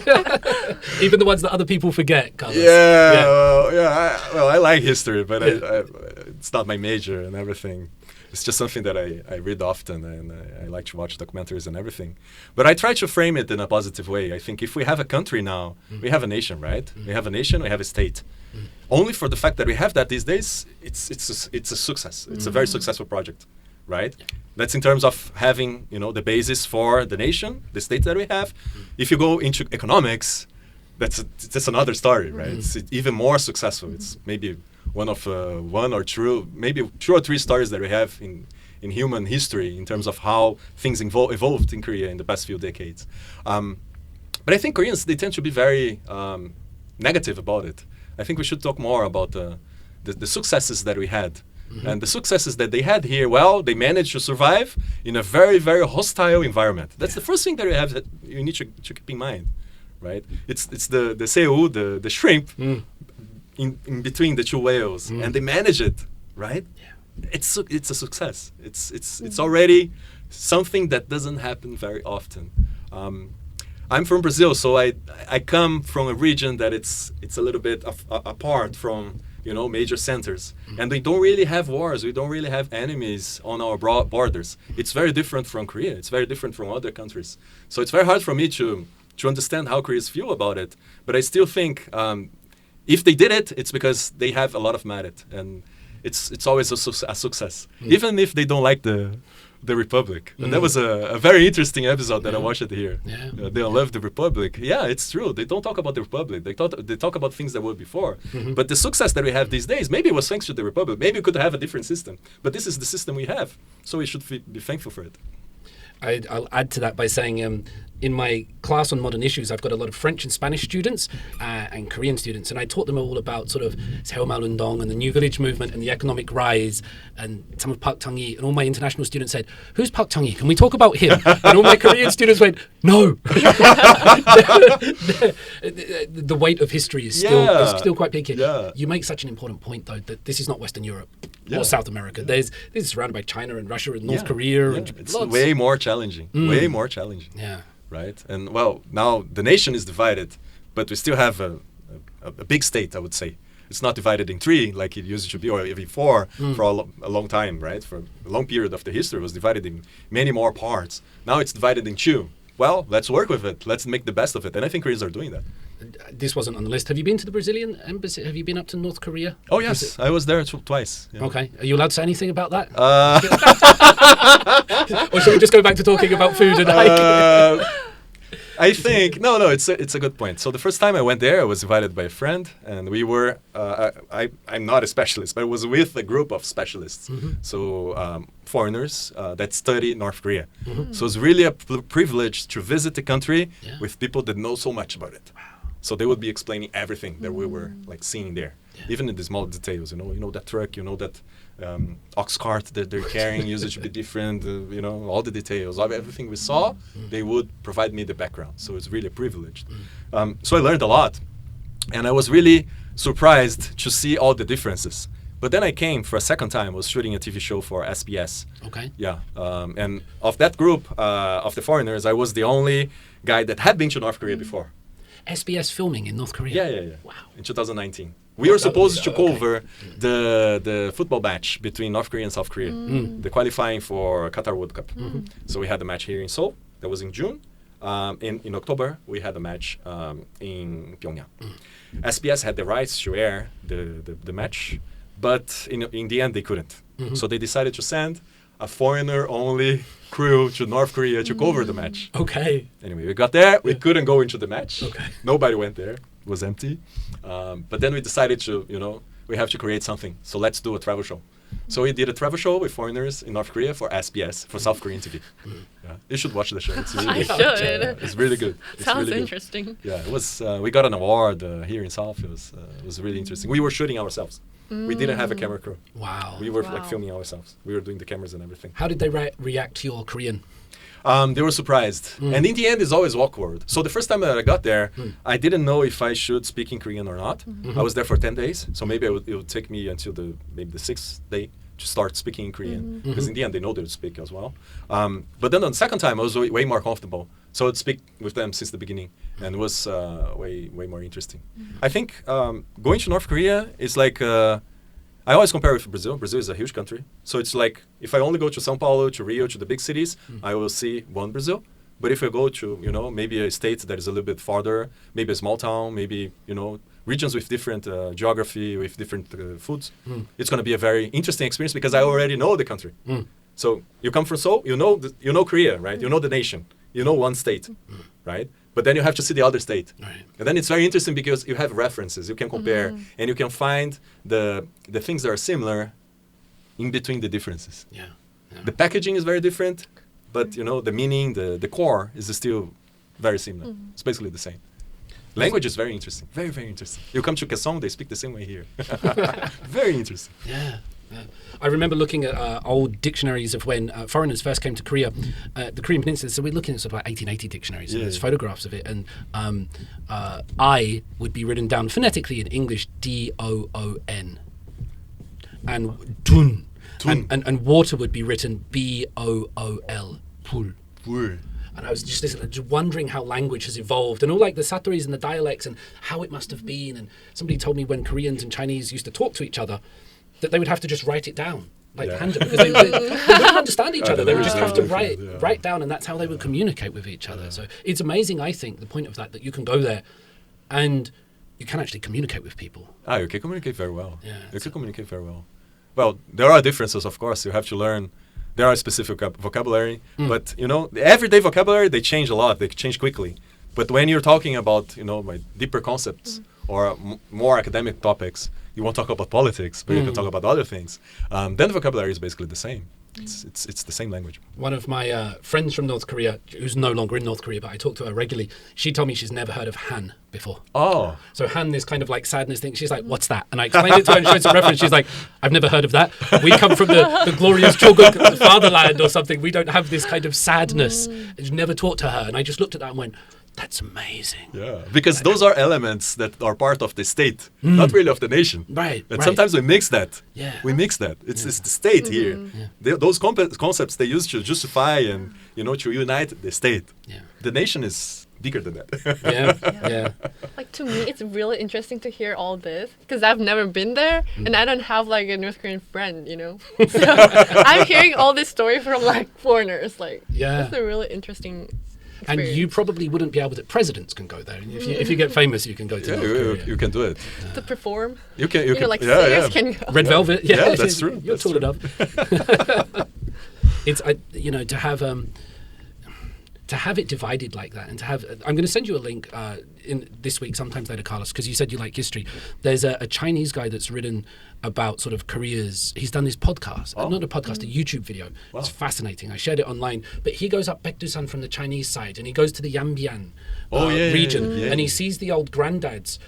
that. Even the ones that other people forget, Carlos. I like history, but it's not my major and everything. It's just something that I read often, and I like to watch documentaries and everything. But I try to frame it in a positive way. I think if we have a country now, we have a nation, right? We have a nation, we have a state. only for the fact that we have that these days, it's a success. It's a very successful project, right? That's in terms of having, the basis for the nation, the state that we have. If you go into economics, that's another story, right? It's even more successful. It's maybe one or two or three stories that we have in human history in terms of how things evolved in Korea in the past few decades. But I think Koreans, they tend to be very negative about it. I think we should talk more about the successes that we had. And the successes that they had here, well, they managed to survive in a very, very hostile environment. That's the first thing that you need to keep in mind, right? It's the seu, the shrimp, in between the two whales, and they manage it, right? Yeah. It's a success. It's already something that doesn't happen very often. I'm from Brazil, so I come from a region that it's a little bit apart from major centers, and we don't really have wars. We don't really have enemies on our borders. It's very different from Korea. It's very different from other countries. So it's very hard for me to understand how Koreans feel about it. But I still think if they did it, it's because they have a lot of merit, and it's always a success, even if they don't like the Republic. And that was a very interesting episode that I watched here. Yeah. They love the Republic. Yeah, it's true. They don't talk about the Republic. They talk about things that were before. But the success that we have these days, maybe it was thanks to the Republic. Maybe we could have a different system. But this is the system we have. So we should be thankful for it. I'll add to that by saying in my class on modern issues, I've got a lot of French and Spanish students and Korean students, and I taught them all about sort of Seo Malundong and the New Village movement and the economic rise and some of Park Chung-hee, and all my international students said, "Who's Park Chung-hee? Can we talk about him?" And all my Korean students went, "No." The weight of history is still quite big here. Yeah. You make such an important point, though, that this is not Western Europe or South America. This is surrounded by China and Russia and North Korea. And it's way more challenging. Way more challenging. Yeah. Right? And well, now the nation is divided, but we still have a big state, I would say. It's not divided in three like it used to be, or even four for a long time, right? For a long period of the history, it was divided in many more parts. Now it's divided in two. Well, let's work with it. Let's make the best of it. And I think Koreans are doing that. This wasn't on the list. Have you been to the Brazilian embassy? Have you been up to North Korea? Oh, yes. I was there twice. Yeah. Okay. Are you allowed to say anything about that? Or should we just go back to talking about food and hiking? I think no. It's a good point. So the first time I went there, I was invited by a friend, and we were. I'm not a specialist, but I was with a group of specialists. So foreigners that study North Korea. So it's really a privilege to visit the country with people that know so much about it. Wow. So they would be explaining everything that we were like seeing there, even in the small details. That truck, that ox cart that they're carrying used to be different. All the details, everything we saw, they would provide me the background. So it's really a privilege. So I learned a lot, and I was really surprised to see all the differences. But then I came for a second time. I was shooting a TV show for SBS. Okay. Yeah. And of that group of the foreigners, I was the only guy that had been to North Korea before. SBS filming in North Korea? Yeah. Wow. In 2019. We were supposed to cover the football match between North Korea and South Korea, the qualifying for Qatar World Cup. So we had the match here in Seoul. That was in June. In October, we had a match in Pyongyang. SBS had the rights to air the match, but in the end, they couldn't. So they decided to send a foreigner-only crew to North Korea to cover the match. Okay. Anyway, we got there. We couldn't go into the match. Okay. Nobody went there. It was empty. But then we decided to, we have to create something. So let's do a travel show. So we did a travel show with foreigners in North Korea for SBS, for South Korean TV. Yeah. You should watch the show. It's really good. I should. It's really good. Sounds really interesting. Good. Yeah, it was. We got an award here in South. It was really interesting. We were shooting ourselves. We didn't have a camera crew. Wow. We were like filming ourselves. We were doing the cameras and everything. How did they react to your Korean? They were surprised. And in the end, it's always awkward. So the first time that I got there, I didn't know if I should speak in Korean or not. I was there for 10 days. So maybe it would take me until maybe the 6th day to start speaking in Korean. Because in the end, they know they would speak as well. But then on the second time, I was way more comfortable. So I'd speak with them since the beginning. And it was way more interesting. I think going to North Korea is like... I always compare with Brazil. Brazil is a huge country. So it's like, if I only go to São Paulo, to Rio, to the big cities, I will see one Brazil. But if I go to, maybe a state that is a little bit farther, maybe a small town, maybe, regions with different geography, with different foods, it's going to be a very interesting experience because I already know the country. So you come from Seoul, you know Korea, right? You know the nation, you know one state, right? But then you have to see the other state. Right. And then it's very interesting because you have references, you can compare, and you can find the things that are similar in between the differences. Yeah. The packaging is very different, but the meaning, the core is still very similar. It's basically the same. Language is very interesting, very, very interesting. You come to Kaesong, they speak the same way here. Very interesting. Yeah. I remember looking at old dictionaries of when foreigners first came to Korea, the Korean Peninsula. So we're looking at sort of like 1880 dictionaries, and there's photographs of it. And I would be written down phonetically in English, D-O-O-N. And dun. And water would be written B-O-O-L. Pool. And I was just wondering how language has evolved and all like the satoris and the dialects and how it must have been. And somebody told me when Koreans and Chinese used to talk to each other, that they would have to just write it down, hand it, because they wouldn't understand each other. They would just have to write down, and that's how they would communicate with each other. So it's amazing, I think, the point of that you can go there and you can actually communicate with people. You can communicate very well. Yeah, you can communicate very well. Well, there are differences, of course. You have to learn. There are specific vocabulary, but the everyday vocabulary, they change a lot. They change quickly. But when you're talking about my deeper concepts or more academic topics, you won't talk about politics, but you can talk about other things. Then the vocabulary is basically the same. It's the same language. One of my friends from North Korea, who's no longer in North Korea, but I talk to her regularly, she told me she's never heard of Han before. Oh. So Han, this kind of like sadness thing, she's like, what's that? And I explained it to her and showed some reference. She's like, I've never heard of that. We come from the glorious Chogun, the fatherland or something. We don't have this kind of sadness. It's never taught to her. And I just looked at that and went, that's amazing. Yeah, because those are elements that are part of the state, not really of the nation. Right. And sometimes we mix that. Yeah. We mix that. It's the state here. Yeah. Those concepts they use to justify and to unite the state. Yeah. The nation is bigger than that. Yeah. Like to me, it's really interesting to hear all this because I've never been there and I don't have like a North Korean friend, So I'm hearing all this story from like foreigners. Like, it's a really interesting. And you probably wouldn't be able to. Presidents can go there. If you get famous, you can go to North Korea. You can do it. To perform. You can. Like singers can go. Red Velvet. Yeah, that's true. You're tall enough. It's to have it divided like that, and to have. I'm going to send you a link in this week, sometimes later, Carlos, because you said you like history. There's a Chinese guy that's written about sort of Korea's. He's done this podcast, not a podcast, a YouTube video. Wow. It's fascinating. I shared it online. But he goes up Baekdusan from the Chinese side, and he goes to the Yanbian region, and he sees the old granddads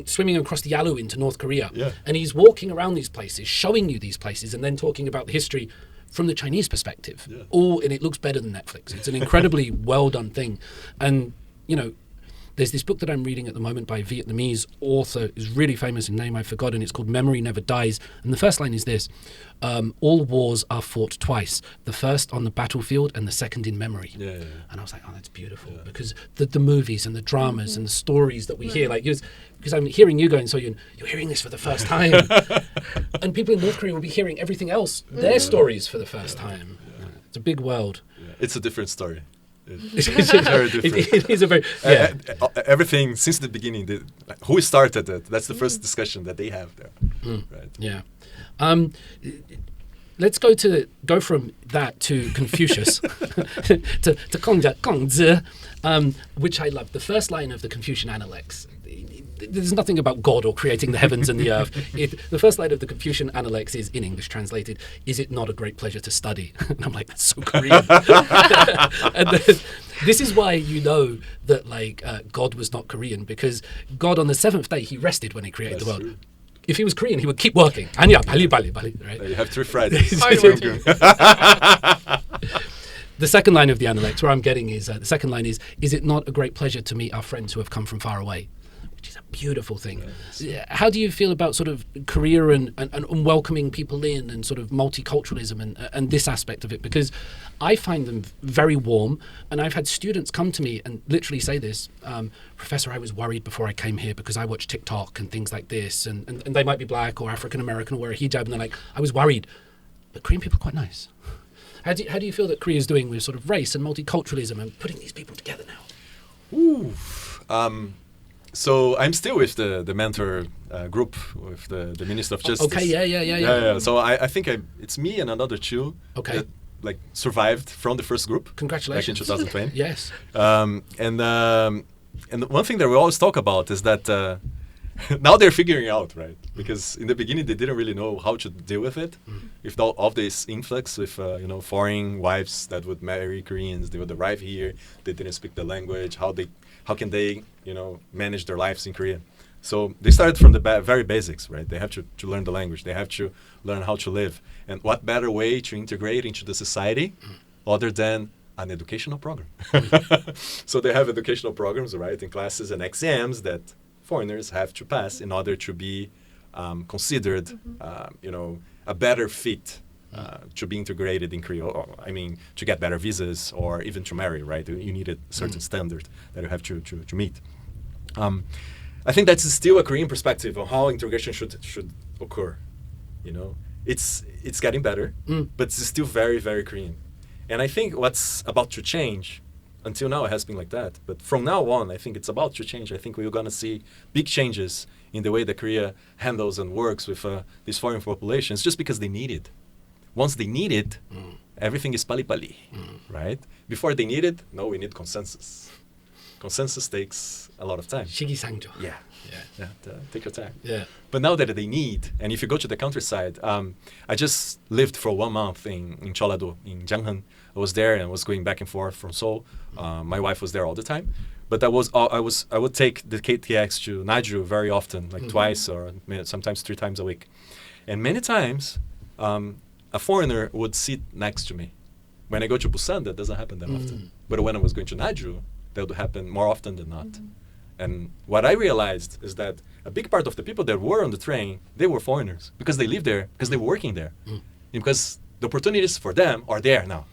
swimming across the Yalu into North Korea, and he's walking around these places, showing you these places, and then talking about the history from the Chinese perspective. And it looks better than Netflix. It's an incredibly well done thing, and there's this book that I'm reading at the moment by a Vietnamese author, is really famous in name I've forgotten. It's called Memory Never Dies. And the first line is this: all wars are fought twice, the first on the battlefield and the second in memory. And I was like, oh, that's beautiful, because the movies and the dramas and the stories that we hear, like, because I'm hearing you going, so you're hearing this for the first time. And people in North Korea will be hearing everything else, their stories for the first time. It's a big world. It's a different story. It's very different. It is a very everything since the beginning. Who started it? That's the first discussion that they have there. Right. Yeah. Let's go from that to Confucius to Kongzi, which I love. The first line of the Confucian Analects. There's nothing about God or creating the heavens and the earth. The first line of the Confucian Analects is, in English translated, "Is it not a great pleasure to study?" And I'm like, that's so Korean. And this is why that God was not Korean, because God on the seventh day, he rested when he created the world. True. If he was Korean, he would keep working. Anya, bali, right? You have 3 Fridays. The second line of the Analect, where I'm getting is, the second line is it not a great pleasure to meet our friends who have come from far away? Which is a beautiful thing. Yes. How do you feel about sort of Korea and welcoming people in, and sort of multiculturalism and this aspect of it? Because I find them very warm, and I've had students come to me and literally say this, Professor, I was worried before I came here because I watch TikTok and things like this, and they might be black or African American or wear a hijab, and they're like, I was worried. But Korean people are quite nice. How do you feel that Korea is doing with sort of race and multiculturalism and putting these people together now? so I'm still with the mentor group with the Minister of Justice. Okay, yeah. So I think it's me and another two that like survived from the first group. Congratulations. Back in 2020. Yes. And one thing that we always talk about is that now they're figuring out, right? Because in the beginning they didn't really know how to deal with it, with all of this influx with foreign wives that would marry Koreans. They would arrive here, they didn't speak the language. How can they manage their lives in Korea? So they started from the very basics, right? They have to learn the language. They have to learn how to live. And what better way to integrate into the society other than an educational program? So they have educational programs, right, in classes and exams that foreigners have to pass in order to be considered, a better fit to be integrated in Korea. I mean, to get better visas or even to marry, right? You need a certain standard that you have to meet. I think that's still a Korean perspective on how integration should occur. It's getting better, but it's still very, very Korean. And I think what's about to change, until now it has been like that, but from now on, I think it's about to change. I think we're going to see big changes in the way that Korea handles and works with these foreign populations, just because they need it. Once they need it, everything is pali-pali, right? Before they need it, no, we need consensus. Consensus takes a lot of time. 시기상조. Yeah. Take your time. Yeah. But now that they need, and if you go to the countryside, I just lived for 1 month in Jeollado, in Janghan. I was there and was going back and forth from Seoul. My wife was there all the time. But I would take the KTX to Naju very often, like twice or sometimes 3 times a week. And many times, a foreigner would sit next to me. When I go to Busan, that doesn't happen that often. But when I was going to Naju, that would happen more often than not. And what I realized is that a big part of the people that were on the train, they were foreigners because they lived there, because they were working there. Because the opportunities for them are there now.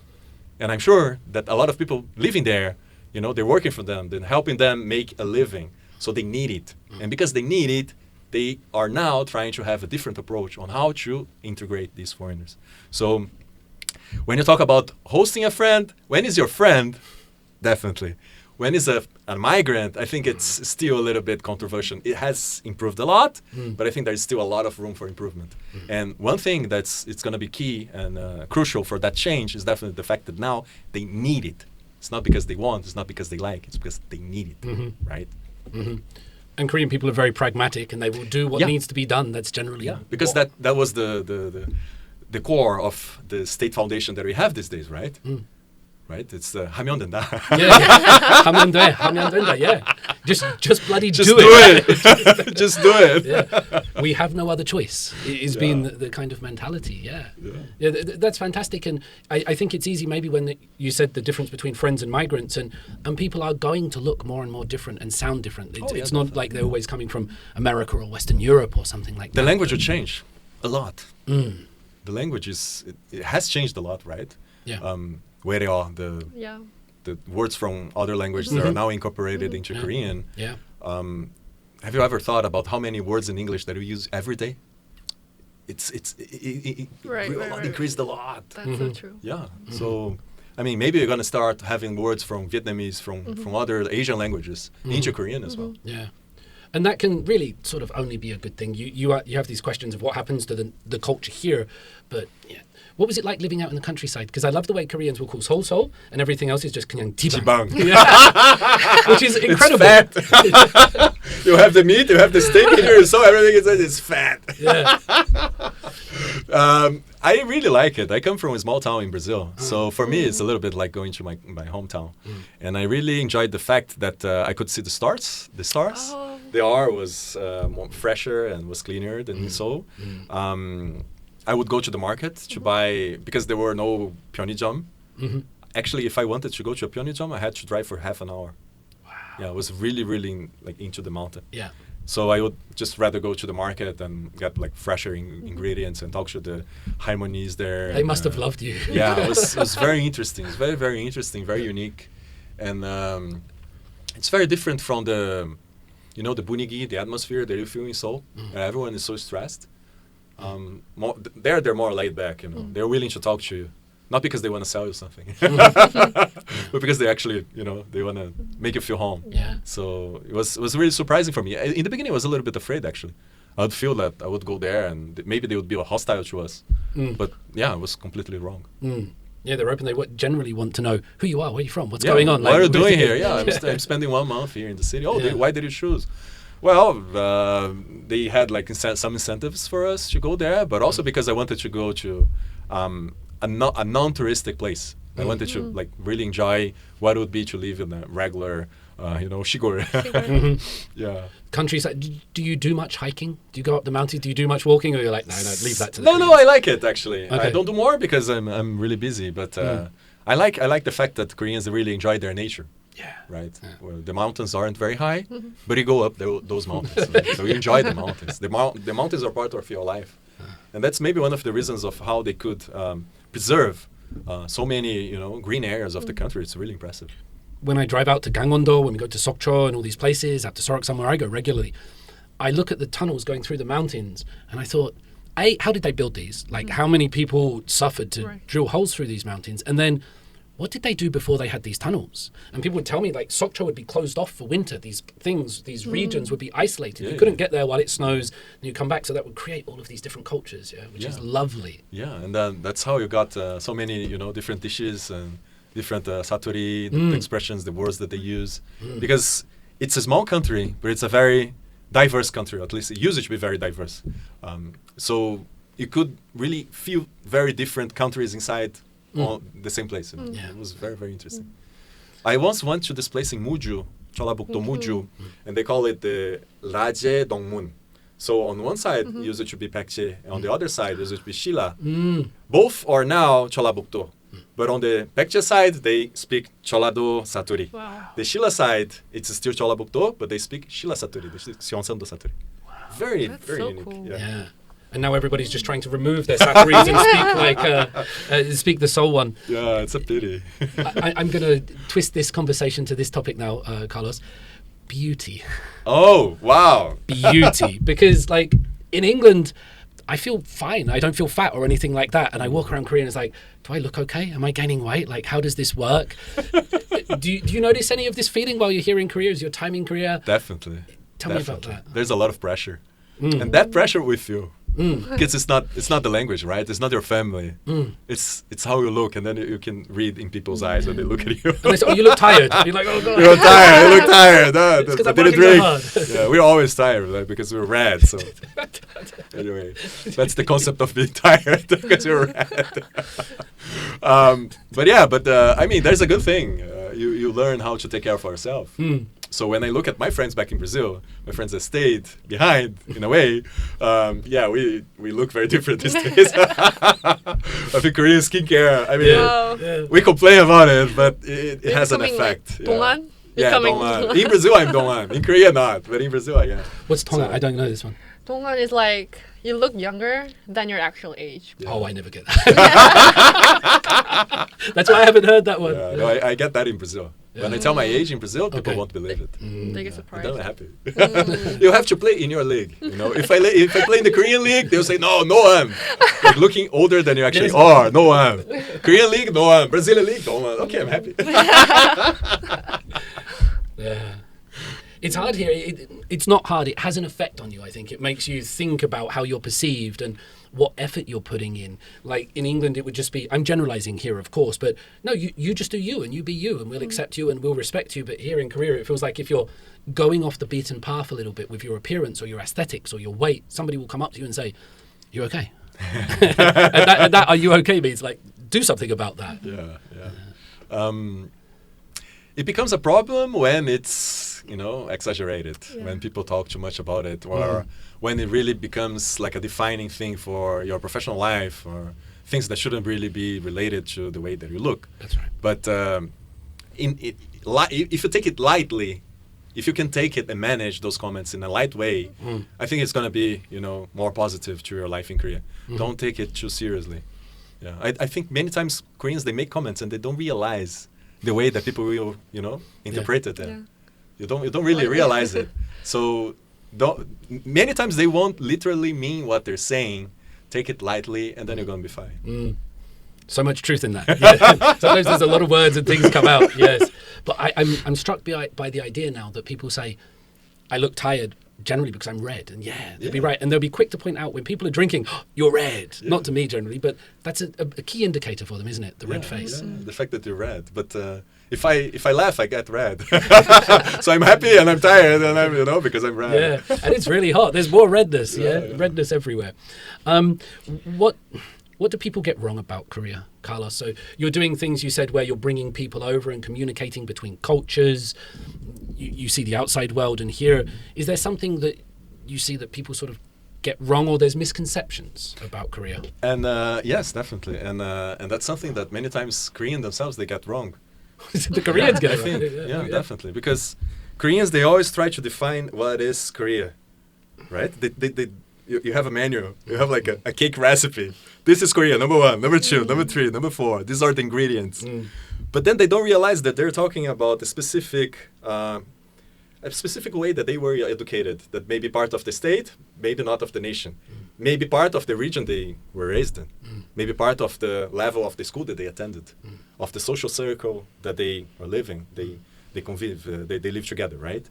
And I'm sure that a lot of people living there, they're working for them, then helping them make a living. So they need it. And because they need it, they are now trying to have a different approach on how to integrate these foreigners. So when you talk about hosting a friend, when is your friend? Definitely. When is a migrant, I think it's still a little bit controversial. It has improved a lot, but I think there's still a lot of room for improvement. And one thing it's going to be key and crucial for that change is definitely the fact that now they need it. It's not because they want, it's not because they like, it's because they need it, right? And Korean people are very pragmatic, and they will do what needs to be done. That's generally because that was the core of the state foundation that we have these days, right? Right? It's 하면 된다. 하면 돼. 하면 된다. Yeah. Just bloody do it. Just do it. Yeah. We have no other choice. Is being the kind of mentality. Yeah. That's fantastic. And I think it's easy maybe when you said the difference between friends and migrants, and people are going to look more and more different and sound different. It's not like they're always coming from America or Western Europe or something like that. The language will change a lot. The language it has changed a lot, right? Yeah. Where they are, the words from other languages that are now incorporated into Korean. Yeah. Have you ever thought about how many words in English that we use every day? It increased a lot. That's so true. Yeah. So, I mean, maybe you're going to start having words from Vietnamese, from other Asian languages into Korean as well. Yeah. And that can really sort of only be a good thing. You have these questions of what happens to the culture here, but what was it like living out in the countryside? Because I love the way Koreans will call Seoul, and everything else is just 그냥 지방. Which is incredible. It's fat. You have the meat, you have the steak in here, so everything is fat. Yeah. I really like it. I come from a small town in Brazil, so for me it's a little bit like going to my hometown. And I really enjoyed the fact that I could see the stars. The air was more fresher and was cleaner than in Seoul. I would go to the market to buy, because there were no 편의점. Actually, if I wanted to go to a 편의점, I had to drive for half an hour. Wow. Yeah, I was really, really like into the mountain. Yeah. So I would just rather go to the market and get like fresher ingredients and talk to the harmonies there. They must have loved you. Yeah, it was very interesting. It's very, very interesting, very unique. And it's very different from the 분위기, the atmosphere that you feel in Seoul. Everyone is so stressed. They're more laid back, They're willing to talk to you. Not because they want to sell you something, but because they actually, they want to make you feel home. Yeah. So it was really surprising for me. In the beginning, I was a little bit afraid, actually. I would feel that I would go there and maybe they would be hostile to us. But yeah, I was completely wrong. Yeah, they're open. They generally want to know who you are, where you're from, what's going on. What are you doing here? Yeah, I'm spending 1 month here in the city. Oh, why did you choose? Well, they had like some incentives for us to go there, but also because I wanted to go to a non-touristic place. I wanted to like really enjoy what it would be to live in a regular, shigore. Yeah. Countryside. Do you do much hiking? Do you go up the mountains? Do you do much walking, or you're like, no, leave that to the No, I like it actually. Okay. I don't do more because I'm really busy, but I like the fact that Koreans really enjoy their nature. Yeah. Right. Yeah. Well, the mountains aren't very high, but you go up those mountains, so you enjoy the mountains. The mountains are part of your life, and that's maybe one of the reasons of how they could preserve so many green areas of the country. It's really impressive. When I drive out to Gangwon-do, when we go to Sokcho and all these places, out to Sorok, somewhere I go regularly, I look at the tunnels going through the mountains, and I thought, how did they build these? Like, how many people suffered to drill holes through these mountains, and then what did they do before they had these tunnels? And people would tell me, like, Sokcho would be closed off for winter. These regions would be isolated. You couldn't get there while it snows, and you come back. So that would create all of these different cultures, which is lovely. Yeah, and then that's how you got so many, different dishes and different satori, the expressions, the words that they use. Because it's a small country, but it's a very diverse country. At least it used to be very diverse. So you could really feel very different countries inside the same place. It was very, very interesting. I once went to this place in Muju, Jeollabuk-do Muju, and they call it the Raje Dongmun. So on one side, it used to be Paekje, and on the other side, it used to be Shila. Both are now Jeollabuk-do. But on the Paekje side, they speak Jeollado Satori. Wow. The Shila side, it's still Jeollabuk-do, but they speak Shila Satori. They speak Seonsan-do Satori. Very, That's very so unique. cool. Yeah. And now everybody's just trying to remove their sakuris and speak speak the Seoul one. Yeah, it's a pity. I'm going to twist this conversation to this topic now, Carlos. Beauty. Oh, wow. Beauty. Because, like, in England, I feel fine. I don't feel fat or anything like that. And I walk around Korea and it's like, do I look okay? Am I gaining weight? Like, how does this work? Do you notice any of this feeling while you're here in Korea? Is your time in Korea? Definitely. Tell me about that. There's a lot of pressure. And that pressure we feel. Because it's not the language, right? It's not your family. It's how you look, and then you can read in people's eyes when they look at you. And they say, oh, you look tired. You're like, oh, God. You look tired. You look tired. I didn't drink. Yeah, we're always tired, like, because we're red. So anyway, that's the concept of being tired because you're red. But I mean, there's a good thing. You learn how to take care of yourself. So when I look at my friends back in Brazil, my friends that stayed behind, in a way, we look very different these days. I think Korean skincare, I mean, we complain about it, but it has an effect. Like Donghan? Yeah, Donghan. In Brazil, I'm Donghan. In Korea, not. But in Brazil, I am. What's Donghan? I don't know this one. Donghan is like you look younger than your actual age. Yeah. Oh, I never get that. That's why I haven't heard that one. Yeah, no, I get that in Brazil. When I tell my age in Brazil, people won't believe it. They get surprised. Then I'm happy. You have to play in your league. If I play in the Korean league, they'll say no one. Like looking older than you actually are. No one. Korean league, no one. Brazilian league, no one. Okay, I'm happy. Yeah. It's hard here. It's not hard. It has an effect on you, I think. It makes you think about how you're perceived and what effort you're putting in. Like in England, it would just be, I'm generalizing here, of course, but no, you just do you and you be you and we'll accept you and we'll respect you. But here in Korea, it feels like if you're going off the beaten path a little bit with your appearance or your aesthetics or your weight, somebody will come up to you and say, you're okay. and that are you okay means like, do something about that. Yeah. It becomes a problem when it's, exaggerated, when people talk too much about it, or when it really becomes like a defining thing for your professional life, or things that shouldn't really be related to the way that you look. That's right. But if you take it lightly, if you can take it and manage those comments in a light way, I think it's going to be, more positive to your life in Korea. Don't take it too seriously. Yeah, I think many times Koreans, they make comments and they don't realize the way that people will, interpret it. Yeah. You don't really realize it. So many times they won't literally mean what they're saying. Take it lightly, and then you're gonna be fine. So much truth in that. Yeah. Sometimes there's a lot of words and things come out. Yes, but I'm struck by the idea now that people say, "I look tired." Generally because I'm red, and they'll be right, and they'll be quick to point out when people are drinking, oh, you're red. Not to me generally, but that's a key indicator for them, isn't it? The red face. Yeah. The fact that you're red, but if I laugh, I get red. So I'm happy and I'm tired, and I'm because I'm red. Yeah, and it's really hot. There's more redness. Redness everywhere. What do people get wrong about Korea, Carlos? So you're doing things, you said, where you're bringing people over and communicating between cultures. You see the outside world and here. Is there something that you see that people sort of get wrong, or there's misconceptions about Korea? And yes, definitely. And that's something that many times Koreans themselves, they get wrong. The Koreans get it wrong. Yeah, definitely. Because Koreans, they always try to define what is Korea, right? You have a menu. You have like a cake recipe. This is Korea, number 1, number 2, number 3, number 4. These are the ingredients. But then they don't realize that they're talking about a specific way that they were educated, that may be part of the state, maybe not of the nation, maybe part of the region they were raised in, maybe part of the level of the school that they attended, of the social circle that they are living, they convive, they live together, right?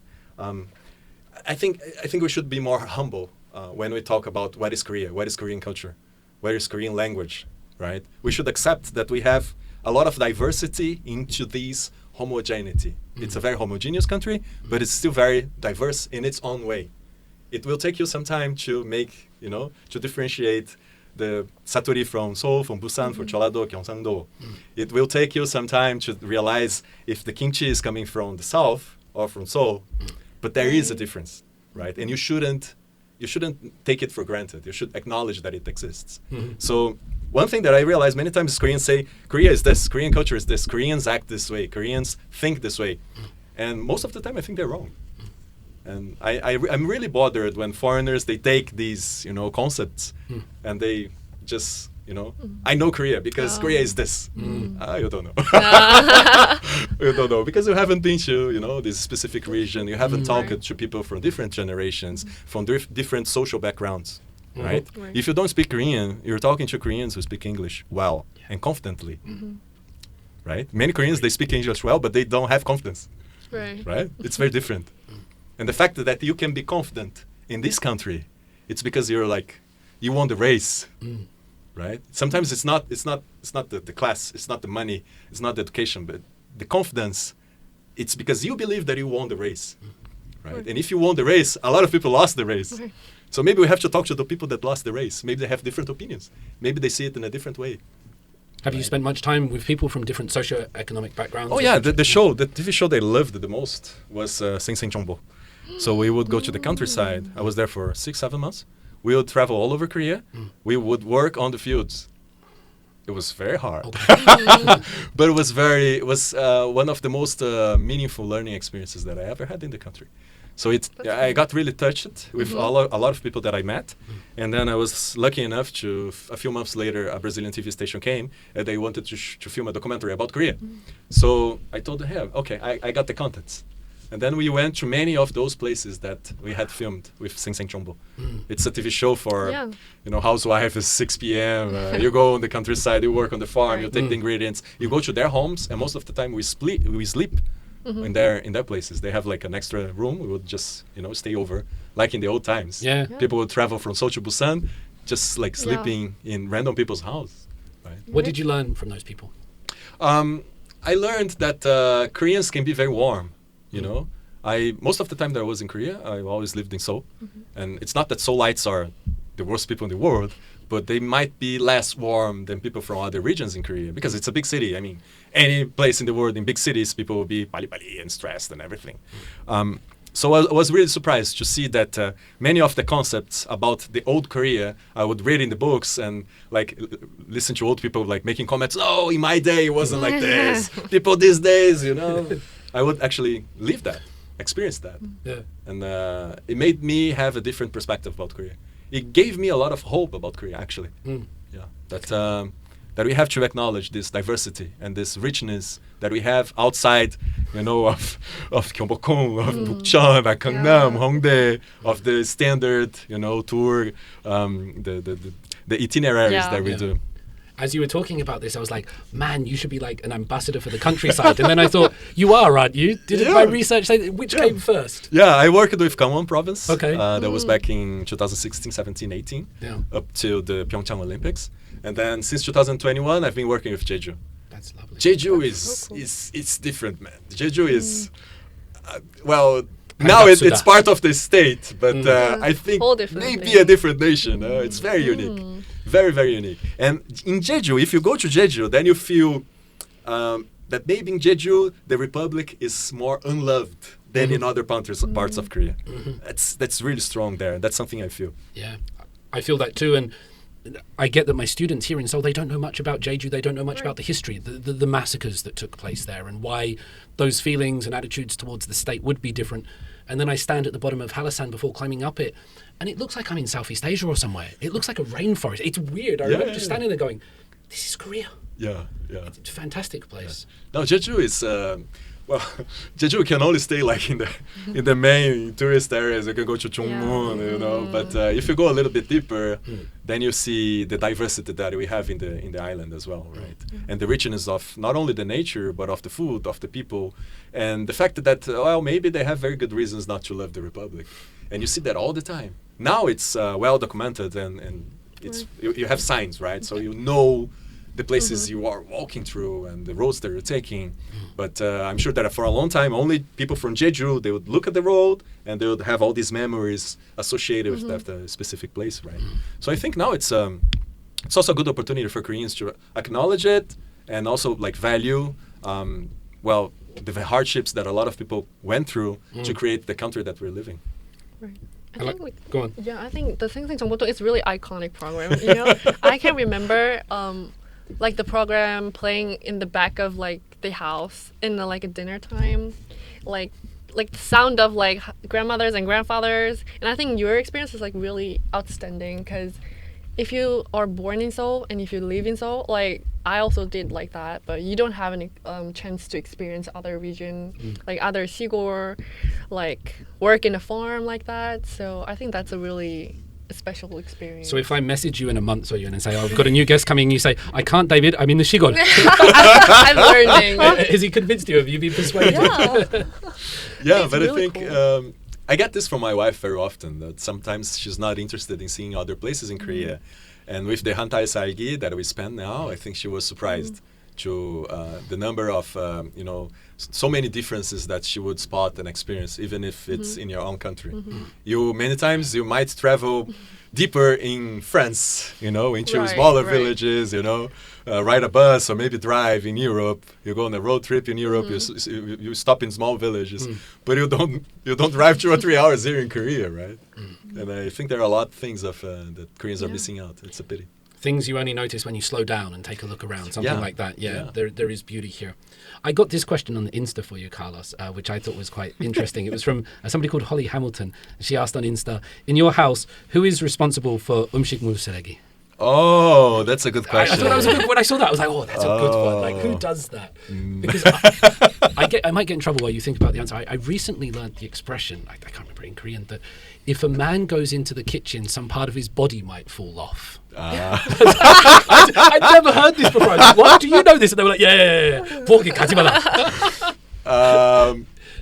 I think we should be more humble when we talk about what is Korea, what is Korean culture, what is Korean language, right? We should accept that we have a lot of diversity into this homogeneity. It's a very homogeneous country, but it's still very diverse in its own way. It will take you some time to make, to differentiate the Satori from Seoul, from Busan, from Jeollado, Gyeongsang-do. It will take you some time to realize if the kimchi is coming from the south or from Seoul, but there is a difference, right? And you shouldn't take it for granted. You should acknowledge that it exists. So one thing that I realize many times is Koreans say, Korea is this, Korean culture is this, Koreans act this way, Koreans think this way. And most of the time I think they're wrong. And I'm really bothered when foreigners, they take these, concepts and they just, I know Korea because Korea is this. You don't know. You don't know because you haven't been to, this specific region. You haven't talked to people from different generations, from different social backgrounds. Right? If you don't speak Korean, you're talking to Koreans who speak English well and confidently. Right? Many Koreans, they speak English well, but they don't have confidence. Right? It's very different. And the fact that you can be confident in this country, it's because you won the race. Right? Sometimes it's not the class, it's not the money, it's not the education, but the confidence, it's because you believe that you won the race. Right? And if you won the race, a lot of people lost the race. So maybe we have to talk to the people that lost the race. Maybe they have different opinions. Maybe they see it in a different way. Have you spent much time with people from different socio-economic backgrounds? Oh yeah, the TV show they loved the most was Sengseng Chongbo. So we would go to the countryside. I was there for 6-7 months. We would travel all over Korea. We would work on the fields. It was very hard, but it was one of the most meaningful learning experiences that I ever had in the country. So I got really touched with a lot of people that I met. And then I was lucky enough to, a few months later, a Brazilian TV station came and they wanted to film a documentary about Korea. So I told them, hey, okay, I got the contacts. And then we went to many of those places that we had filmed with Sengseng Chongbo. It's a TV show for, housewife is 6 p.m. You go on the countryside, you work on the farm, you take the ingredients, you go to their homes, and most of the time we sleep in their places. They have like an extra room. We would just, stay over, like in the old times. People would travel from Seoul to Busan, just like sleeping in random people's house. Right? What did you learn from those people? I learned that Koreans can be very warm. Most of the time that I was in Korea, I always lived in Seoul. And it's not that Seoulites are the worst people in the world, but they might be less warm than people from other regions in Korea because it's a big city. I mean, any place in the world, in big cities, people will be pali-pali and stressed and everything. So I was really surprised to see that many of the concepts about the old Korea, I would read in the books and listen to old people making comments, oh, in my day it wasn't like this. People these days, I would actually live that, experience that. And it made me have a different perspective about Korea. It gave me a lot of hope about Korea, actually. That we have to acknowledge this diversity and this richness that we have outside, of Gyeongbokgung, of Bukchon, of Gangnam, Hongdae, of the standard, tour, the itineraries that we do. as you were talking about this, I was like, man, you should be like an ambassador for the countryside. And then I thought, you are, aren't you? Didn't my research say which came first? Yeah, I worked with Gangwon province. Okay. That was back in 2016, 17, 18, up to the Pyeongchang Olympics. And then since 2021, I've been working with Jeju. That's lovely. Jeju That's so cool. is different, man. Jeju is, now it's part of the state, but I think maybe a different nation. It's very unique. Very, very unique. And in Jeju, if you go to Jeju, then you feel that maybe in Jeju, the republic is more unloved than in other parts of Korea. That's really strong there. That's something I feel. Yeah, I feel that too. And I get that my students here in Seoul, they don't know much about Jeju. They don't know much about the history, the massacres that took place there, and why those feelings and attitudes towards the state would be different. And then I stand at the bottom of Halasan before climbing up it, and it looks like I'm in Southeast Asia or somewhere. It looks like a rainforest. It's weird. I remember just standing there going, this is Korea. Yeah. It's a fantastic place. Yeah. No, Jeju is... Jeju can only stay like in the main tourist areas. You can go to Chongmun, you know. But if you go a little bit deeper, then you see the diversity that we have in the island as well, right? And the richness of not only the nature, but of the food, of the people, and the fact that maybe they have very good reasons not to love the republic, and you see that all the time. Now it's well documented, and it's you have signs, right? So you know the places you are walking through and the roads that you're taking. But I'm sure that for a long time, only people from Jeju, they would look at the road and they would have all these memories associated with that specific place, right? So I think now it's also a good opportunity for Koreans to acknowledge it and also like value, the hardships that a lot of people went through to create the country that we're living. Right. Go on. Yeah, I think the Sing Sing Jongboto is really iconic program. You know, I can remember like the program playing in the back of like the house in like a dinner time, like the sound of like grandmothers and grandfathers. And I think your experience is like really outstanding because if you are born in Seoul and if you live in Seoul, like I also did like that, but you don't have any chance to experience other region, like other sigor, like work in a farm like that. So I think that's a really special experience. So if I message you in a month or you and say, I've got a new guest coming, you say, I can't, David, I'm in the Shigol. I'm learning. Has he convinced you? Have you been persuaded? Yeah, but really I think cool. I get this from my wife very often, that sometimes she's not interested in seeing other places in Korea. And with the Hantae Salgi that we spend now, I think she was surprised to the number of, so many differences that she would spot and experience, even if it's in your own country. Many times you might travel deeper in France, into smaller villages, ride a bus or maybe drive in Europe. You go on a road trip in Europe, you stop in small villages, but you don't drive 2 or 3 hours here in Korea, right? And I think there are a lot of things that Koreans are missing out. It's a pity. Things you only notice when you slow down and take a look around, something like that. Yeah. There is beauty here. I got this question on the Insta for you, Carlos, which I thought was quite interesting. It was from somebody called Holly Hamilton. She asked on Insta, in your house, who is responsible for 음식 물쓰레기? Oh, that's a good question. I thought that was a good. When I saw that, I was like, "Oh, that's a good one." Like, who does that? Because I might get in trouble while you think about the answer. I recently learned the expression. I can't remember it in Korean, that if a man goes into the kitchen, some part of his body might fall off. I'd never heard this before. I was like, what? Do you know this? And they were like, yeah. 포기 가지 마라.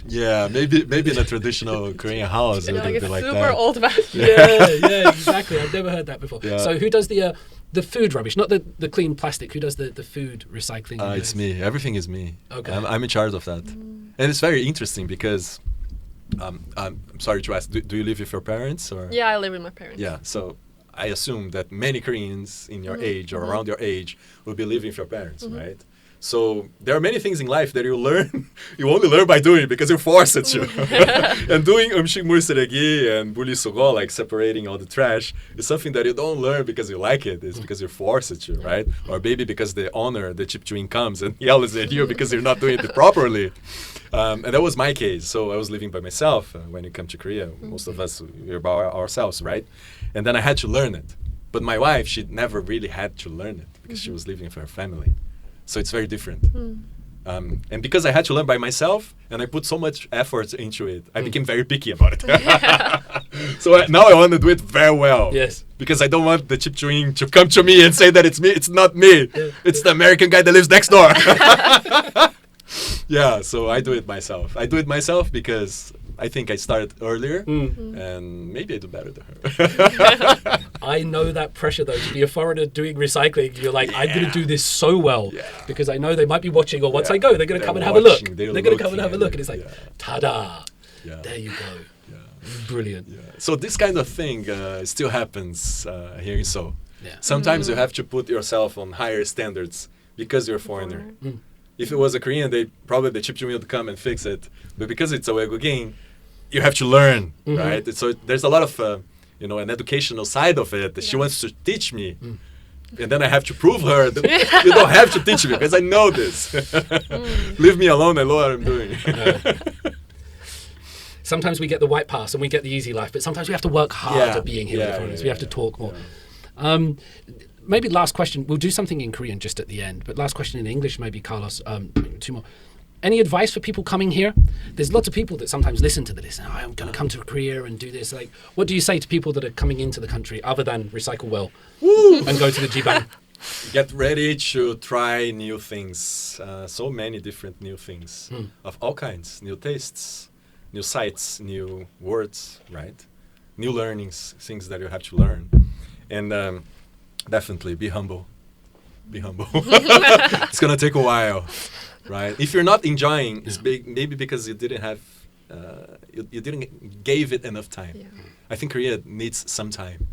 Yeah, maybe in a traditional Korean house it would be like super that. old-fashioned. Yeah, exactly. I've never heard that before. Yeah. So who does the food rubbish, not the clean plastic? Who does the food recycling? It's me. Everything is me. Okay. I'm in charge of that. And it's very interesting because I'm sorry to ask, do you live with your parents? Or? Yeah, I live with my parents. Yeah, so I assume that many Koreans in your age or around your age will be living with your parents, right? So there are many things in life that you only learn by doing because you're forced to. And doing 음식 물쓰레기 and 분리수거, like separating all the trash, is something that you don't learn because you like it. It's because you're forced to, right? Or maybe because the owner, the 집주인 comes and yells at you because you're not doing it properly. And that was my case. So I was living by myself when you come to Korea. Most of us, we're by ourselves, right? And then I had to learn it. But my wife, she never really had to learn it because she was living with her family. So it's very different. And because I had to learn by myself, and I put so much effort into it, I became very picky about it. So now I want to do it very well. Yes. Because I don't want the chip chewing to come to me and say that it's me. It's not me. Yeah. It's the American guy that lives next door. Yeah, so I do it myself. I do it myself because I think I started earlier, and maybe I do better than her. I know that pressure, though, to be a foreigner doing recycling. You're like, I'm going to do this so well because I know they might be watching, or once I go, they're going to come and have a look. They're going to come and have a look, and it's like, ta-da, there you go. Yeah. Brilliant. Yeah. So this kind of thing still happens here in Seoul. Yeah. Sometimes you have to put yourself on higher standards because you're a foreigner. If it was a Korean, probably the chip would come and fix it. But because it's a Wegukin, you have to learn, right? So there's a lot of, an educational side of it that she wants to teach me. And then I have to prove her that you don't have to teach me because I know this. Leave me alone, I know what I'm doing. Sometimes we get the white pass and we get the easy life, but sometimes we have to work hard at being here with foreigners. We have to talk more. Maybe last question. We'll do something in Korean just at the end, but last question in English, maybe, Carlos. 2 more. Any advice for people coming here? There's lots of people that sometimes listen to this. I'm going to come to Korea and do this. Like, what do you say to people that are coming into the country other than recycle well and go to the Jiban? Get ready to try new things. So many different new things of all kinds. New tastes, new sights, new words, right? New learnings, things that you have to learn. And definitely be humble. Be humble. It's going to take a while. Right. If you're not enjoying, it's maybe because you didn't have, you didn't gave it enough time. Yeah. I think Korea needs some time.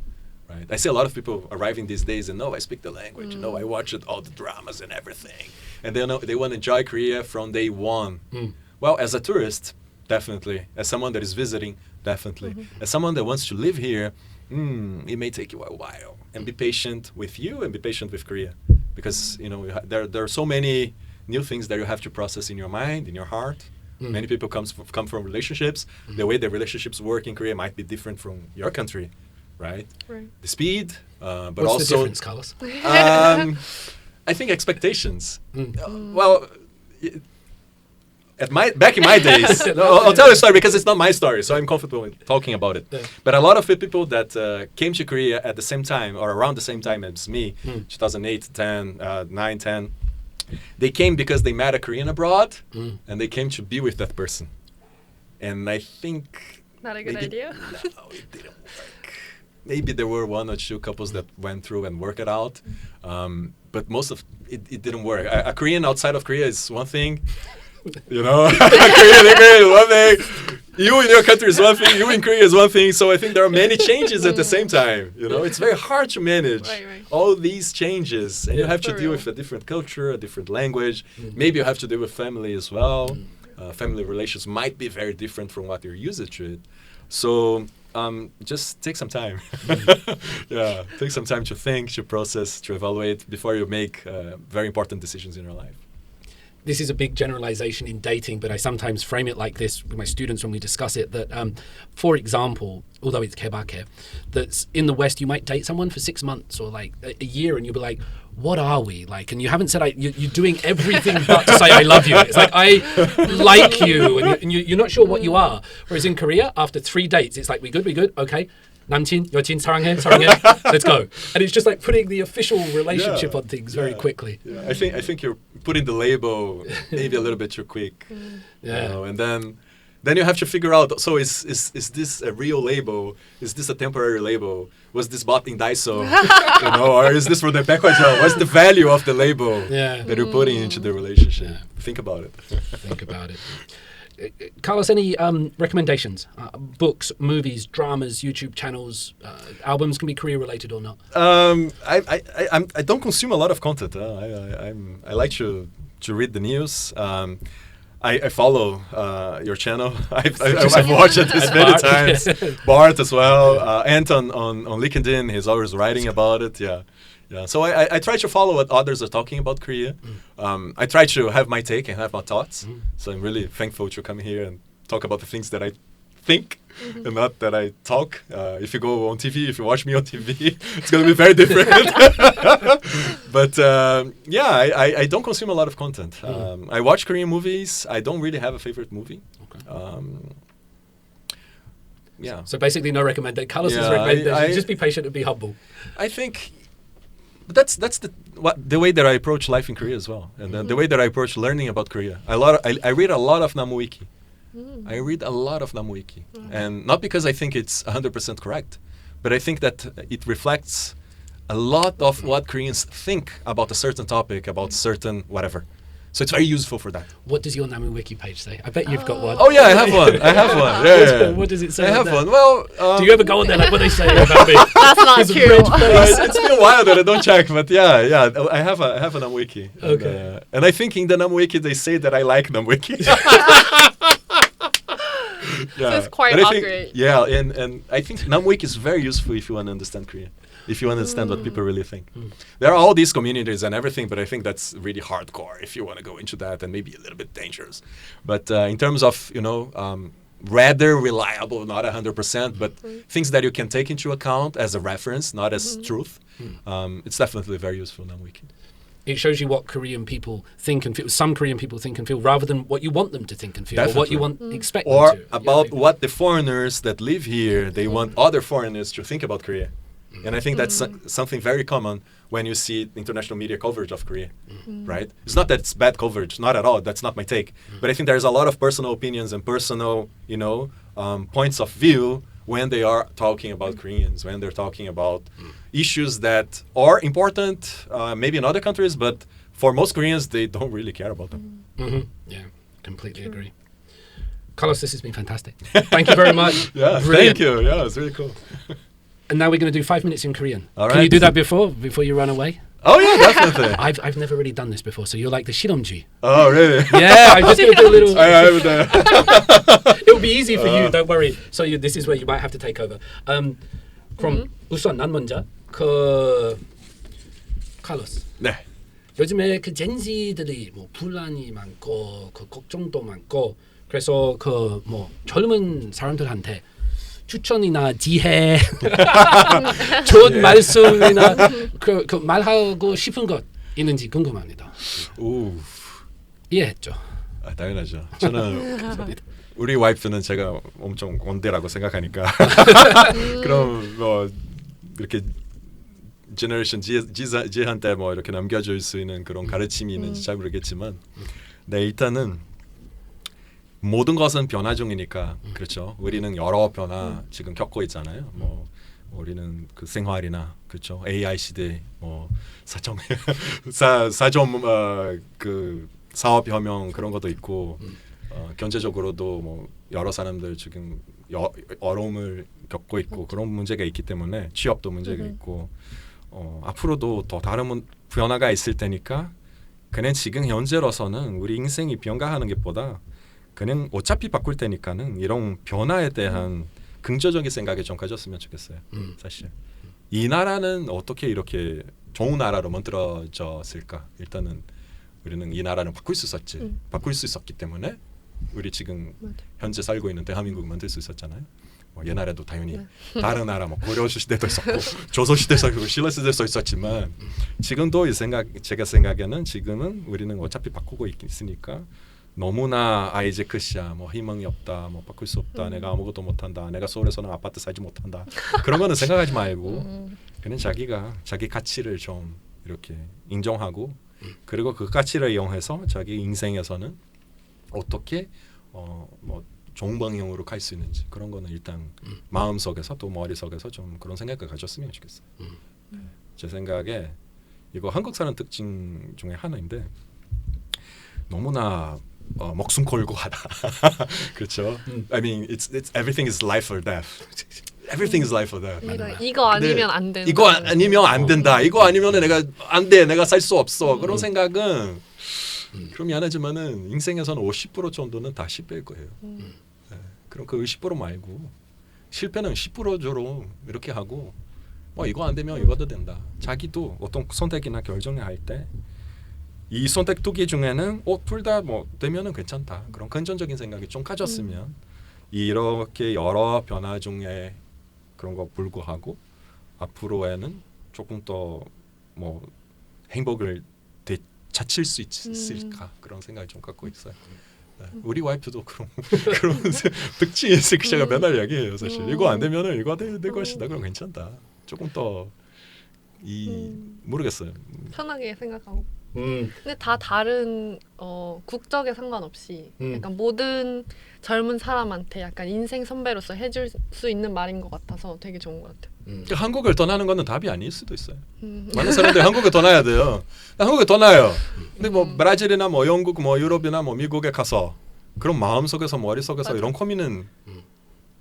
Right. I see a lot of people arriving these days and I speak the language. I watch all the dramas and everything, and they want to enjoy Korea from day one. Well, as a tourist, definitely. As someone that is visiting, definitely. As someone that wants to live here, it may take you a while. And be patient with you and be patient with Korea, because there are so many new things that you have to process in your mind, in your heart. Many people come from relationships. The way the relationships work in Korea might be different from your country, right? The speed, but What's also the difference, Carlos? I think expectations. Well, back in my days, I'll tell you a story because it's not my story, so I'm comfortable with talking about it. Yeah. But a lot of the people that came to Korea at the same time or around the same time as me, 2008, 9, 10. They came because they met a Korean abroad, and they came to be with that person. And I think... Not a good idea? No, it didn't work. Maybe there were 1 or 2 couples that went through and worked it out. But most of it didn't work. A Korean outside of Korea is one thing. Korean is one thing. You in your country is one thing. You in Korea is one thing. So I think there are many changes at the same time. It's very hard to manage all these changes, and you have to deal with a different culture, a different language. Maybe you have to deal with family as well. Family relations might be very different from what you're used to it. So just take some time. Take some time to think, to process, to evaluate before you make very important decisions in your life. This is a big generalization in dating, but I sometimes frame it like this with my students when we discuss it, that, for example, although it's kebake, that in the West, you might date someone for 6 months or like a year, and you'll be like, what are we? Like, and you haven't said, you're doing everything but to say, I love you. It's like, I like you, and you're not sure what you are. Whereas in Korea, after 3 dates, it's like, we good, okay. 남친, 여친, 사랑해, let's go. And it's just like putting the official relationship on things very quickly. Yeah. I think you're putting the label maybe a little bit too quick. And then you have to figure out, so is this a real label? Is this a temporary label? Was this bought in Daiso? Or is this for the package? What's the value of the label that you're putting into the relationship? Think about it. Think about it. Carlos, any recommendations? Books, movies, dramas, YouTube channels, albums, can be Korea related or not? I don't consume a lot of content. I like to read the news. I follow your channel. I've watched it many times. Bart as well. Anton on LinkedIn, he's always writing about it. Yeah. So I try to follow what others are talking about Korea. I try to have my take and have my thoughts. So I'm really thankful to come here and talk about the things that I think. And not that I talk. If you go on TV, if you watch me on TV, it's going to be very different. But I don't consume a lot of content. I watch Korean movies. I don't really have a favorite movie. Okay. Yeah. So basically, no recommendation. Carlos's recommendation: just be patient and be humble. I think that's the way that I approach life in Korea as well, and the way that I approach learning about Korea. I read a lot of Namuwiki. I read a lot of Namuwiki, and not because I think it's 100% correct, but I think that it reflects a lot of what Koreans think about a certain topic, about certain whatever. So it's very useful for that. What does your Namuwiki page say? I bet you've got one. Oh yeah, I have one. Yeah. What does it say? I have one. Well, do you ever go on there like what they say about me? That's not true. It's been a while that I don't check, but yeah. I have a Namuwiki. Okay. And I think in the Namuwiki they say that I like Namuwiki. So it's quite accurate. Yeah, and I think Namuwiki is very useful if you want to understand Korea. If you understand what people really think. There are all these communities and everything, but I think that's really hardcore if you want to go into that, and maybe a little bit dangerous. But in terms of, rather reliable, not 100%, but things that you can take into account as a reference, not as truth, it's definitely very useful in Namuwiki. It shows you what Korean people think and feel. Some Korean people think and feel, rather than what you want them to think and feel, Definitely. or what you want expect or them to. about what the foreigners that live here, they want other foreigners to think about Korea. And I think that's something very common when you see international media coverage of Korea, right? It's not that it's bad coverage, not at all. That's not my take. But I think there's a lot of personal opinions and personal, points of view when they are talking about Koreans, when they're talking about issues that are important, maybe in other countries, but for most Koreans, they don't really care about them. Yeah, completely agree. Carlos, this has been fantastic. Thank you very much. Yeah, Brilliant. thank you. Yeah, it's really cool. And now we're going to do 5 minutes in Korean. All right. Can you do that before you run away? Oh yeah, definitely. I've never really done this before, so you're like the 실험쥐. Oh really? Yeah, I just do a little. It will be easy for you. Don't worry. So this is where you might have to take over. 그럼 우선 난 먼저 칼로스. 네. 요즘에 그 젠지들이 뭐 분란이 많고 그 걱정도 많고 그래서 그 뭐 젊은 사람들한테 추천이나 지혜, 좋은 말씀이나 그 말하고 싶은 것 있는지 궁금합니다. 오, 이해했죠? 당연하죠. 저는 우리 와이프는 제가 엄청 원대라고 생각하니까 그럼 뭐 이렇게 제너레이션 Z한테 뭐 이렇게 남겨줄 수 있는 그런 가르침이 있는지 잘 모르겠지만, 네 일단은. 모든 것은 변화 중이니까 그렇죠. 우리는 여러 변화 지금 겪고 있잖아요. 뭐 우리는 그 생활이나 그렇죠. AI 시대 뭐 사점 그 사업 혁명 그런 것도 있고 경제적으로도 뭐 여러 사람들 지금 어려움을 겪고 있고 그런 문제가 있기 때문에 취업도 문제가 있고 앞으로도 더 다른 변화가 있을 테니까 그냥 지금 현재로서는 우리 인생이 변화하는 것보다 그냥 어차피 바꿀 테니까는 이런 변화에 대한 긍정적인 생각을 좀 가졌으면 좋겠어요. 사실 이 나라는 어떻게 이렇게 좋은 나라로 만들어졌을까? 일단은 우리는 이 나라는 바꿀 수 있었기 때문에 우리 지금 현재 살고 있는 대한민국 만들 수 있었잖아요. 뭐 옛날에도 당연히 다른 나라 뭐 고려 시대도 있었고 조선 시대도 있고 신라 시대도 있었지만 지금도 제가 생각에는 지금은 우리는 어차피 바꾸고 있으니까. 너무나 아이제크시야 뭐 희망이 없다 뭐 바꿀 수 없다 내가 아무것도 못한다 내가 서울에서는 아파트 살지 못한다 그런 거는 생각하지 말고 그냥 자기 가치를 좀 이렇게 인정하고 그리고 그 가치를 이용해서 자기 인생에서는 어떻게 뭐 좋은 방향으로 갈 수 있는지 그런 거는 일단 마음속에서 또 머릿속에서 좀 그런 생각을 가졌으면 좋겠어요. 제 생각에 이거 한국 사람 특징 중에 하나인데 너무나 목숨 걸고 하다. 그렇죠. I mean, it's everything is life or death. Everything is life or death. 이거 아니면 안 된다. 이거 아니면 안 된다. 이거 아니면 내가 안 돼. 내가 살 수 없어. 그런 생각은 그럼 미안하지만은 인생에서는 50% 정도는 다 실패일 거예요. 네. 그럼 그 10% 말고 실패는 10%로 이렇게 하고 이거 안 되면 이것도 된다. 자기도 어떤 선택이나 결정을 할 때 이 선택 두 개 중에는 둘 다 뭐 되면은 괜찮다. 그런 긍정적인 생각이 좀 가졌으면 이렇게 여러 변화 중에 그런 거 불구하고 앞으로에는 조금 더 뭐 행복을 되찾을 수 있을까 그런 생각을 좀 갖고 있어요. 네. 우리 와이프도 그런 특징이 있을 제가 맨날 이야기해요. 사실 이거 안 되면은 이거 될 것이다. 그럼 괜찮다. 조금 더 모르겠어요. 편하게 생각하고. 근데 다 다른 국적에 상관없이 약간 모든 젊은 사람한테 약간 인생 선배로서 해줄 수 있는 말인 것 같아서 되게 좋은 것 같아요. 한국을 떠나는 거는 답이 아닐 수도 있어요. 많은 사람들이 한국을 떠나야 돼요. 한국을 떠나요. 근데 뭐 브라질이나 뭐 영국, 뭐 유럽이나 뭐 미국에 가서 그런 마음속에서 머릿속에서 이런 고민은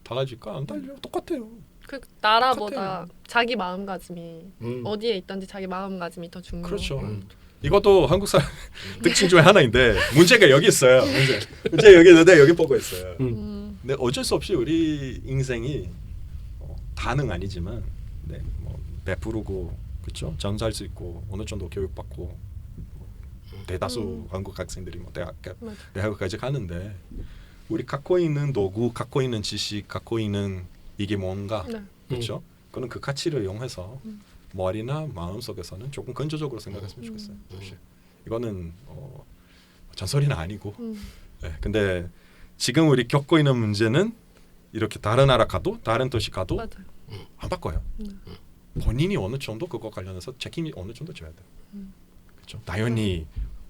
달라질까? 안 달려. 똑같아요. 그 나라보다 자기 마음가짐이 어디에 있든지 자기 마음가짐이 더 중요해요. 그렇죠. 이것도 한국 사람 특징 중에 하나인데 문제가 여기 있어요. 문제 여기 있는데 여기 보고 있어요. 근데 어쩔 수 없이 우리 인생이 다는 아니지만 네, 뭐 베푸르고 그렇죠. 장사할 수 있고 어느 정도 교육받고 대다수 한국 학생들이 뭐 대학까지 가는데 우리 갖고 있는 도구, 갖고 있는 지식, 갖고 있는 이게 뭔가 그렇죠. 그는 그 가치를 이용해서 머리나 마음 속에서는 조금 근저적으로 생각했으면 좋겠어요. 사실. 이거는 잔소리는 아니고. 네, 근데 지금 우리 겪고 있는 문제는 이렇게 다른 나라 가도 다른 도시 가도 안 바꿔요. 본인이 어느 정도 그거 관련해서 책임이 어느 정도 져야 돼요. 그렇죠. 당연히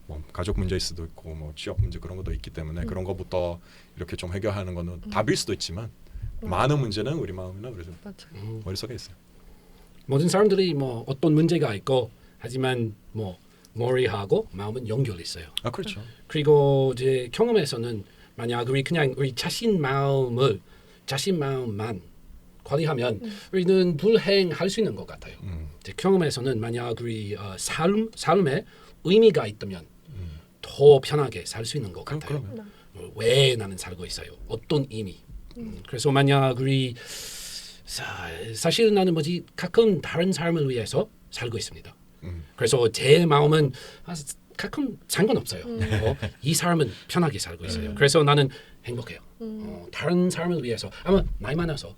뭐 가족 문제일 수도 있고 뭐 취업 문제 그런 것도 있기 때문에 그런 것부터 이렇게 좀 해결하는 거는 답일 수도 있지만 많은 문제는 우리 마음이나 우리 머릿속에 있어요. 모든 사람들이 뭐 어떤 문제가 있고 하지만 뭐 머리하고 마음은 연결 있어요. 아 그렇죠. 그리고 제 경험에서는 만약 우리 그냥 우리 자신 마음만 관리하면 우리는 불행할 수 있는 것 같아요. 제 경험에서는 만약 우리 삶에 의미가 있다면 더 편하게 살 수 있는 것 같아요. 왜 나는 살고 있어요? 어떤 의미? 그래서 만약 우리 사실 나는 가끔 다른 사람을 위해서 살고 있습니다. 그래서 제 마음은 가끔 상관없어요. 이 사람은 편하게 살고 있어요. 그래서 나는 행복해요. 다른 사람을 위해서 아마 나이 많아서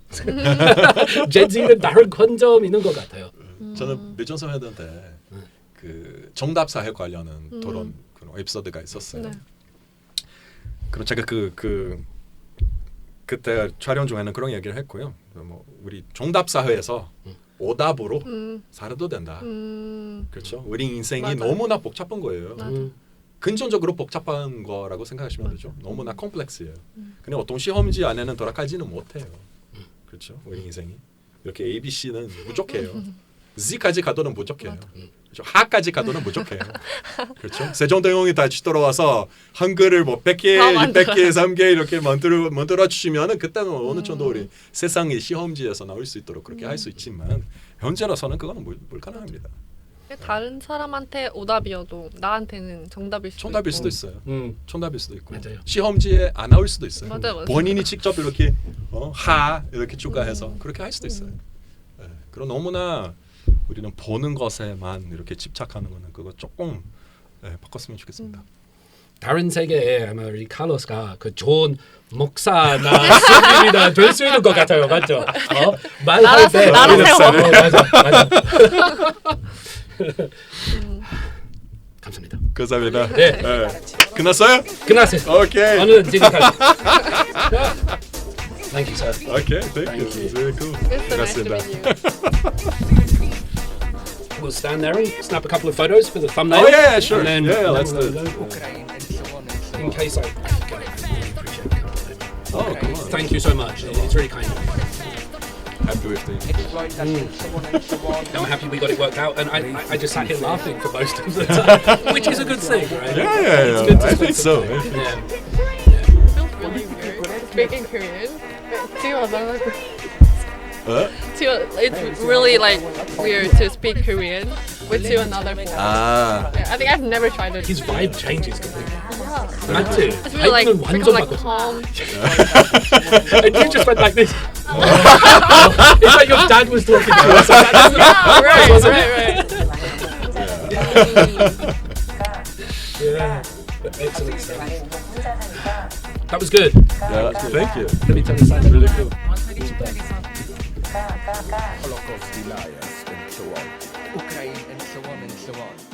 제지는 다른 관점 있는 것 같아요. 저는 비정상회담 때 그 정답 사회 관련한 토론 그런 에피소드가 있었어요. 그럼 제가 그때 촬영 중에는 그런 얘기를 했고요. 뭐 우리 정답 사회에서 오답으로 살아도 된다. 그렇죠. 우리 인생이 너무나 복잡한 거예요. 근본적으로 복잡한 거라고 생각하시면 되죠. 너무나 콤플렉스예요. 근데 어떤 시험지 안에는 돌아가지는 못해요. 그렇죠. 우리 인생이 이렇게 A, B, C는 부족해요. Z까지 가도는 부족해요. 그렇죠? 하까지 가도는 부족해요. 그렇죠. 세종대왕이 다시 돌아와서 한글을 뭐 100개, 200개, 3개 이렇게 만들어 주시면은 그때는 어느 정도 우리 세상의 시험지에서 나올 수 있도록 그렇게 할 수 있지만 현재로서는 그거는 불가능합니다. 다른 사람한테 오답이어도 나한테는 정답일 수도 있어요. 정답일 수도 있고 맞아요. 시험지에 안 나올 수도 있어요. 맞아요. 본인이 직접 이렇게 하 이렇게 추가해서 그렇게 할 수도 있어요. 네. 그럼 너무나 우리는 보는 것에만 이렇게 집착하는 거는 그거 조금 바꿨으면 좋겠습니다. 다른 세계에 아마 우리 칼로스가 그 좋은 목사나 스님이나 될 수 있는 것 같아요, 맞죠? 말할 때 맞아. 감사합니다. 감사합니다. 네. 끝났어요? 끝났어요. 오케이. 오늘 지금까지. Thank you, sir. Okay, thank you. It's very cool. It's so nice to meet you. We'll stand there and snap a couple of photos for the thumbnail. Oh yeah, sure. And then, yeah, let's do it. In case I forget, I really appreciate it. Oh, come on. Thank you so much. It's really kind of you. Happy with you. I'm happy we got it worked out, and I just sat here laughing for most of the time, which is a good thing, right? Yeah. It's good to I think so. Yeah. Feels really weird speaking Korean. It's really like weird to speak Korean with to another foreigner. Yeah, I think I've never tried it. His vibe changes completely. Yeah. Not too. It's really like 완전 become like 바꿨어. calm. And you just went like this. It's like your dad was talking to us. Yeah, right. Yeah. Excellent stuff. That was good. Yeah, thank you. Let me tell you something really cool. Holocaust deniers and so on. Ukraine and so on and so on.